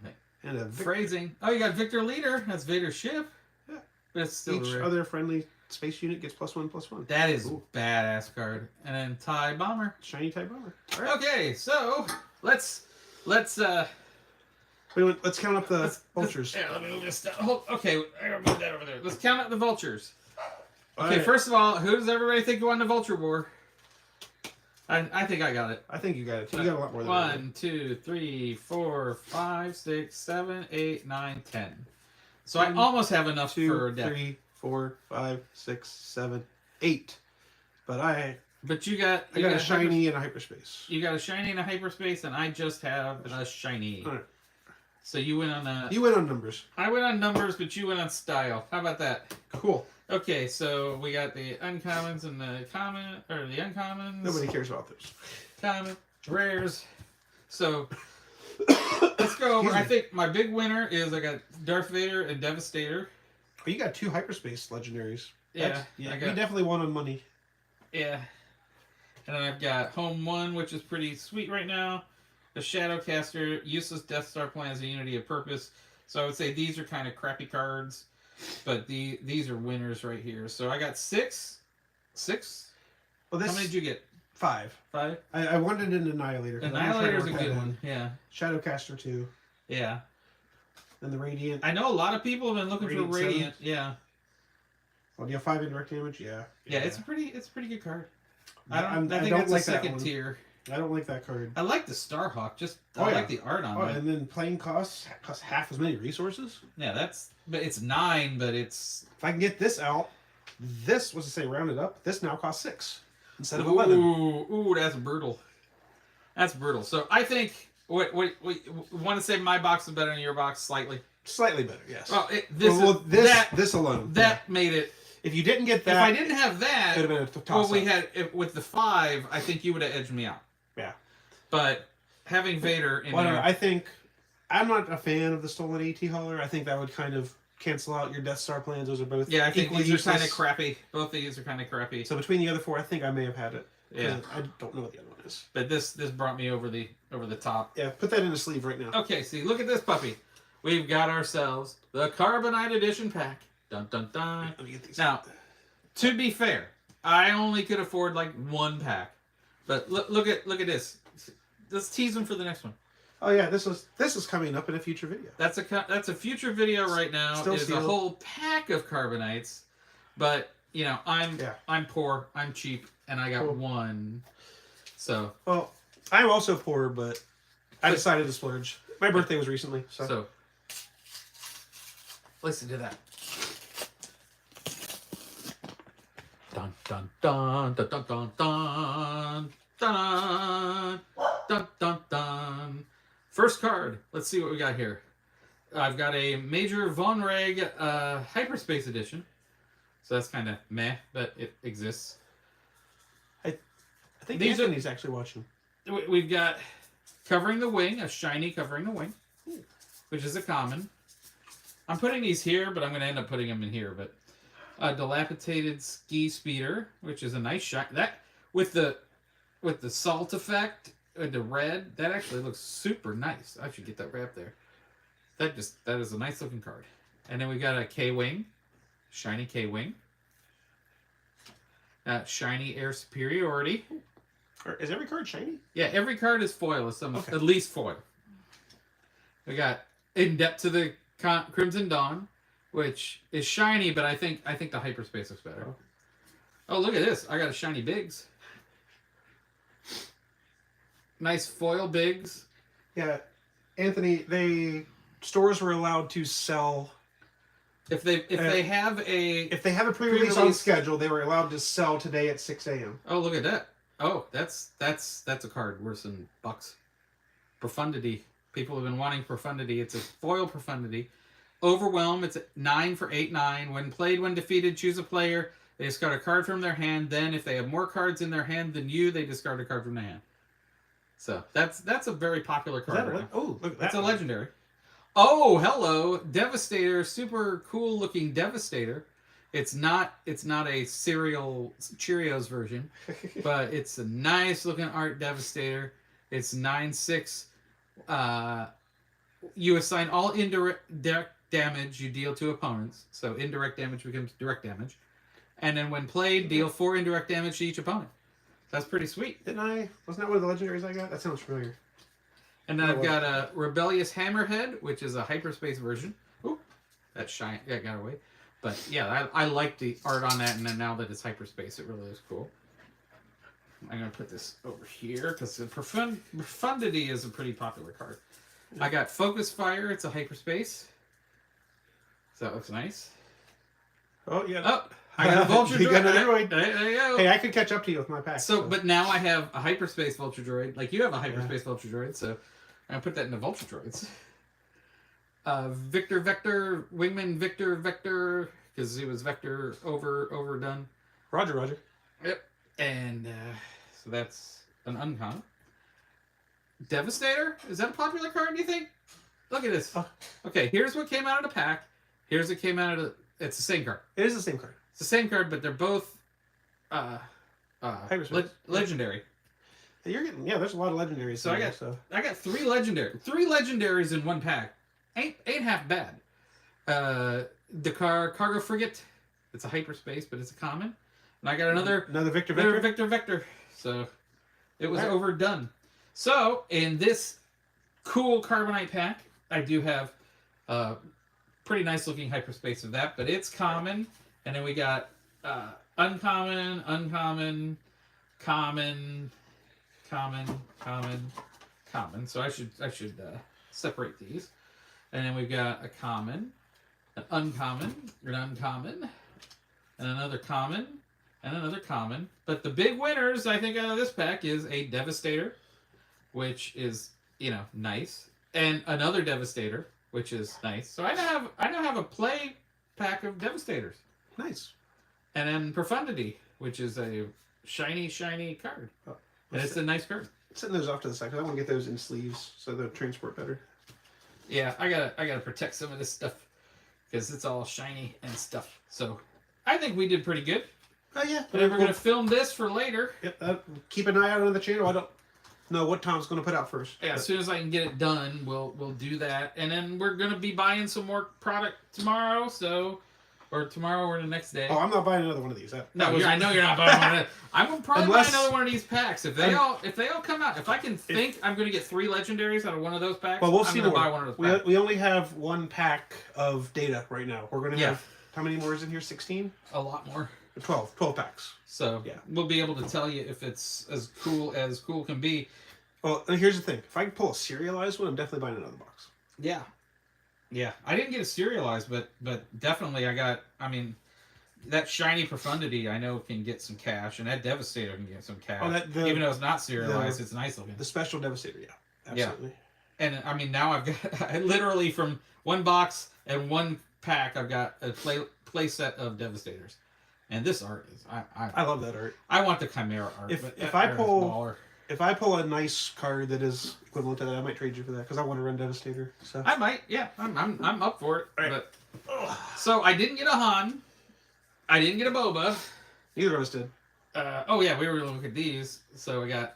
Okay.
And a
phrasing. Oh, you got Victor Leader. That's Vader's ship.
Yeah.
But it's still
Each
rare.
other friendly space unit gets +1/+1.
That is
Ooh.
a badass card. And then TIE Bomber.
Shiny TIE Bomber. All right.
Okay, so let's
Let's count up the vultures.
Yeah, let me move this down. Okay, I gotta move that over there. Let's count up the vultures. Okay,
Alright.
first of all, who does everybody think won the Vulture War? I think I got it.
I think you got it. You got a lot more than
1, 2, 3, 4, 5, 6, 7, 8, 9, 10. So I
1,
almost have enough
2,
for a deck.
3, 4, 5, 6, 7, 8. But I
But you got
got a shiny and a hyperspace.
You got a shiny and a hyperspace, and I just have a shiny.
All right.
So you went on
You went on numbers.
I went on numbers, but you went on style. How about that?
Cool.
Okay, so we got the uncommons and the common, or the uncommons.
Nobody cares about those.
Common, rares. So let's go over. I think my big winner is I got Darth Vader and Devastator.
Oh, you got 2 hyperspace legendaries.
Yeah,
Yeah.
I
You
got,
definitely won on money.
yeah. And then I've got Home 1, which is pretty sweet right now. The Shadowcaster, useless Death Star plans, a unity of purpose. So I would say these are kind of crappy cards, but these are winners right here. So I got 6.
Well, this
How many did you get?
5.
5.
I wanted an Annihilator. 'cause I'm trying to
Annihilator's a
work that
good
in.
one. Yeah,
Shadowcaster 2.
yeah.
And the Radiant.
I know a lot of people have been looking
Radiant
for
7.
Radiant. Yeah.
Oh, do you have 5 indirect damage? Yeah.
Yeah, it's a pretty good card. I
I
think
don't
that's
like
a
that
second
one.
tier.
I don't like that card.
I like the Starhawk. Just
Oh,
I
yeah.
like the art on
Oh,
it.
and then playing costs half as many resources.
Yeah, but it's 9, but it's
If I can get this out, this was to say rounded up. This now costs 6 instead of 11.
Ooh, that's brutal. That's brutal. So I think wait, want to say my box is better than your box slightly.
Slightly better, yes.
Well,
this alone.
that made it.
If you didn't get that,
If I didn't have that,
it would have been a
well,
toss
we had with the 5. I think you would have edged me out.
Yeah.
But having Vader in
Whatever.
there,
I think I'm not a fan of the stolen AT hauler. I think that would kind of cancel out your Death Star plans. Those are both
yeah, I think
equally
these are kind of
useless.
crappy. Both of these are kind of crappy.
So between the other 4, I think I may have had it.
Yeah.
I don't know what the other one is.
But this brought me over the top.
Yeah, put that in a sleeve right now.
Okay, see, look at this puppy. We've got ourselves the Carbonite Edition pack. Dun dun dun.
Let me get these.
Now, to be fair, I only could afford like 1 pack. But look at this. Let's tease them for the next one.
Oh yeah, this is coming up in a future video.
That's a future video right now.
Still
It's a
sealed.
whole pack of Carbonites, but you know I'm
Yeah.
poor, I'm cheap, and I got
Cool.
1. So
Well, I'm also poor, but I decided to splurge. My birthday was recently, so.
Listen to that. Dun dun dun dun dun dun dun dun dun dun dun. First card. Let's see what we got here. I've got a Major Von Reg Hyperspace Edition. So that's kind of meh, but it exists.
I think
These
Anthony's actually watching.
We've got Covering the Wing, a shiny Covering the Wing, which is a common. I'm putting these here, but I'm going to end up putting them in here. But a Dilapidated Ski Speeder, which is a nice shot. That with the salt effect, the red, that actually looks super nice. I should get that right up there. That is a nice looking card. And then we got a K-Wing, shiny K-Wing. Shiny Air Superiority.
Is every card shiny?
Yeah, every card is foil.
Okay.
At least foil. We got In Depth to the Crimson Dawn, which is shiny, but I think the Hyperspace looks better. Oh, look at this! I got a shiny Biggs. Nice foil Biggs.
Yeah, Anthony. Stores were allowed to sell
If they have a
pre-release on schedule, they were allowed to sell today at 6 a.m.
Oh, look at that! Oh, that's a card worth some bucks. Profundity. People have been wanting Profundity. It's a foil Profundity. Overwhelm. It's 9 for 8/9. When played, when defeated, choose a player. They discard a card from their hand. Then, if they have more cards in their hand than you, they discard a card from their hand. So that's a very popular card. Right now.
Oh, look at that!
That's a legendary. Oh, hello, Devastator! Super cool looking Devastator. It's not a cereal Cheerios version, but it's a nice looking art Devastator. It's 9/6. You assign all indirect damage you deal to opponents. So indirect damage becomes direct damage. And then when played, deal 4 indirect damage to each opponent. That's pretty sweet.
Wasn't that one of the legendaries I got? That sounds familiar.
And then I've got a Rebellious Hammerhead, which is a hyperspace version. Ooh, that got away. But yeah, I like the art on that, and then now that it's hyperspace, it really is cool. I'm going to put this over here, because Profundity is a pretty popular card. I got Focus Fire, it's a hyperspace. So that looks nice.
Oh, yeah.
Oh, I got a Vulture
You got another
Droid.
one.
There you go.
Hey, I could catch up to you with my pack.
So, but now I have a hyperspace Vulture Droid. Like you have a hyperspace Vulture Droid, so I'm going to put that into Vulture Droids. Victor Vector, Wingman Victor Vector, because he was Vector overdone.
Roger.
Yep. And so that's an uncommon. Devastator? Is that a popular card, do you think? Look at this. Okay, here's what came out of the pack. Here's what came out of the... It's the same card.
It is the same card.
It's the same card, but they're both
Hyperspace.
legendary.
You're getting... Yeah, there's a lot of legendaries.
So I got 3 legendaries in one pack. Ain't half bad. The Cargo Frigate. It's a hyperspace, but it's a common. And I got another
Victor
Vector. So it was overdone. So in this cool Carbonite pack, I do have pretty nice looking hyperspace of that, but it's common. And then we got uncommon, common. So I should separate these. And then we've got a common, an uncommon, and another common, and another common. But the big winners, I think, out of this pack is a Devastator, which is, nice, and another Devastator, which is nice. So I now have a play pack of Devastators.
Nice.
And then Profundity, which is a shiny card. And it's a nice card.
Setting those off to the side, because I want to get those in sleeves so they'll transport better.
Yeah, I gotta protect some of this stuff because it's all shiny and stuff. So I think we did pretty good.
Oh yeah.
But we're gonna film this for later.
Yep. Keep an eye out on the channel. I don't know what Tom's gonna put out first.
Yeah, as soon as I can get it done, we'll do that, and then we're gonna be buying some more product tomorrow. Or tomorrow or the next day.
Oh, I'm not buying another one of these. I
know you're not buying one of these. I'm gonna probably buy
Unless-
another one of these packs. If they all come out, if I can think I'm gonna get 3 legendaries out of one of those packs,
Well, we'll
I'm
see
gonna
more.
buy one of those packs.
We only have 1 pack of data right now. We're gonna have how many more is in here? 16?
A lot more.
12 packs.
So
yeah,
we'll be able to tell you if it's as cool can be.
Well, and here's the thing: if I can pull a serialized one, I'm definitely buying another box.
Yeah. I didn't get a serialized, but definitely I got. I mean, that shiny Profundity I know can get some cash, and that Devastator can get some cash. Even though it's not serialized, it's nice looking.
The special Devastator, yeah, absolutely.
And I mean, now I've got I literally from one box and one pack, I've got a play set of Devastators. And this art is
I love that art.
I want the Chimera art.
If-
but
if
that
I
art is
pull-
baller.
If I pull a nice card that is equivalent to that, I might trade you for that because I want to run Devastator. So
I might, yeah, I'm up for it.
All right.
But so I didn't get a Han, I didn't get a Boba.
neither of us did.
Oh yeah, we were gonna look at these. So we got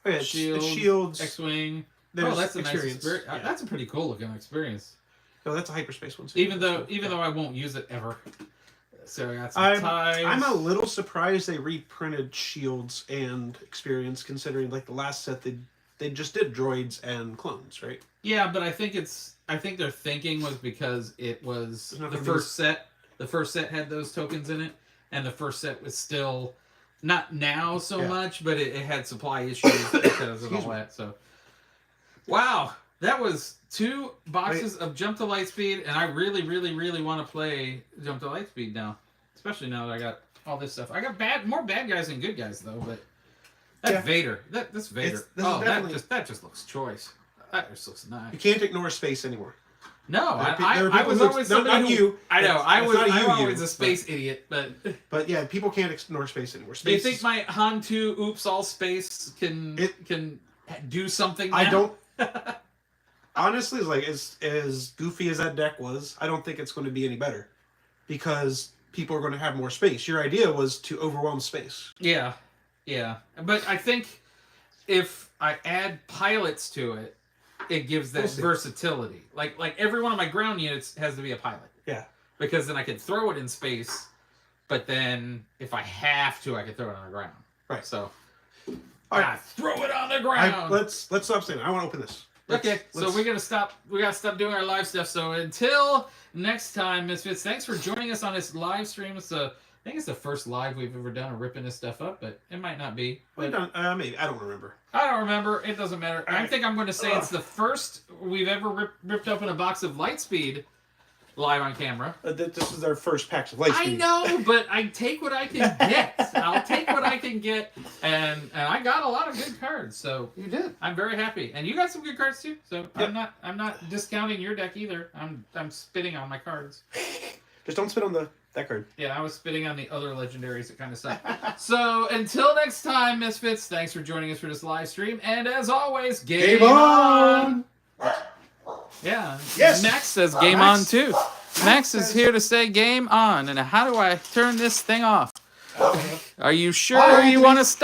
Oh, yeah, it's Shields.
X-wing.
There's
Oh, that's a
experience.
nice experience.
Yeah.
That's a pretty cool looking experience.
No, that's a hyperspace one. Too.
Even
So,
though I won't use it ever. So I got some
I'm
ties.
a little surprised they reprinted Shields and Experience, considering like the last set they just did droids and clones, right?
Yeah, but I think their thinking was because it was
It's not
the
gonna be-
first set. The first set had those tokens in it, and the first set was still not now so
Yeah.
much, but it had supply issues because of all that. So, wow, that was 2 boxes of Jump to Lightspeed, and I really, really, really want to play Jump to Lightspeed now, especially now that I got all this stuff. I got more bad guys than good guys though, but that
Yeah.
Vader, this Vader,
This is
oh,
definitely-
that just looks choice. That just looks nice.
You can't ignore space anymore.
No,
There are
I
people
was
who-
always
no,
somebody
not
who,
you.
I know,
That's-
I
that's
was
not
I'm
you,
always
you,
a space idiot, but
But yeah, people can't ignore space anymore.
they
Space.
think my Han 2 Oops All Space can do something now?
I don't. Honestly, like as goofy as that deck was, I don't think it's going to be any better because people are going to have more space. Your idea was to overwhelm space.
Yeah, but I think if I add pilots to it, it gives that
We'll see.
versatility. Like every one of my ground units has to be a pilot.
Yeah.
Because then I can throw it in space, but then if I have to, I can throw it on the ground.
Right.
So,
All right.
throw it on the ground.
Let's stop saying that. I want to open this.
Okay, so we gotta stop doing our live stuff. So until next time, Misfits, thanks for joining us on this live stream. I think it's the first live we've ever done of ripping this stuff up, but it might not be.
We've
But
done, maybe I don't remember.
I don't remember. It doesn't matter. I
Alright.
think I'm going to say it's the first we've ever ripped open a box of Lightspeed live on camera.
This is our first packs of Lightspeed.
I know, but I take what I can get. I'll take what I can get, and I got a lot of good cards, so
You did.
I'm very happy. And you got some good cards too, so
Yep.
I'm not discounting your deck either. I'm spitting on my cards.
Just don't spit on that card.
Yeah, I was spitting on the other legendaries that kind of suck. So until next time, Misfits, thanks for joining us for this live stream, and as always, game on! Yeah.
Yes.
Max says game
Max.
on too. Max is here to say game on. And how do I turn this thing off? Are you sure you want to stop?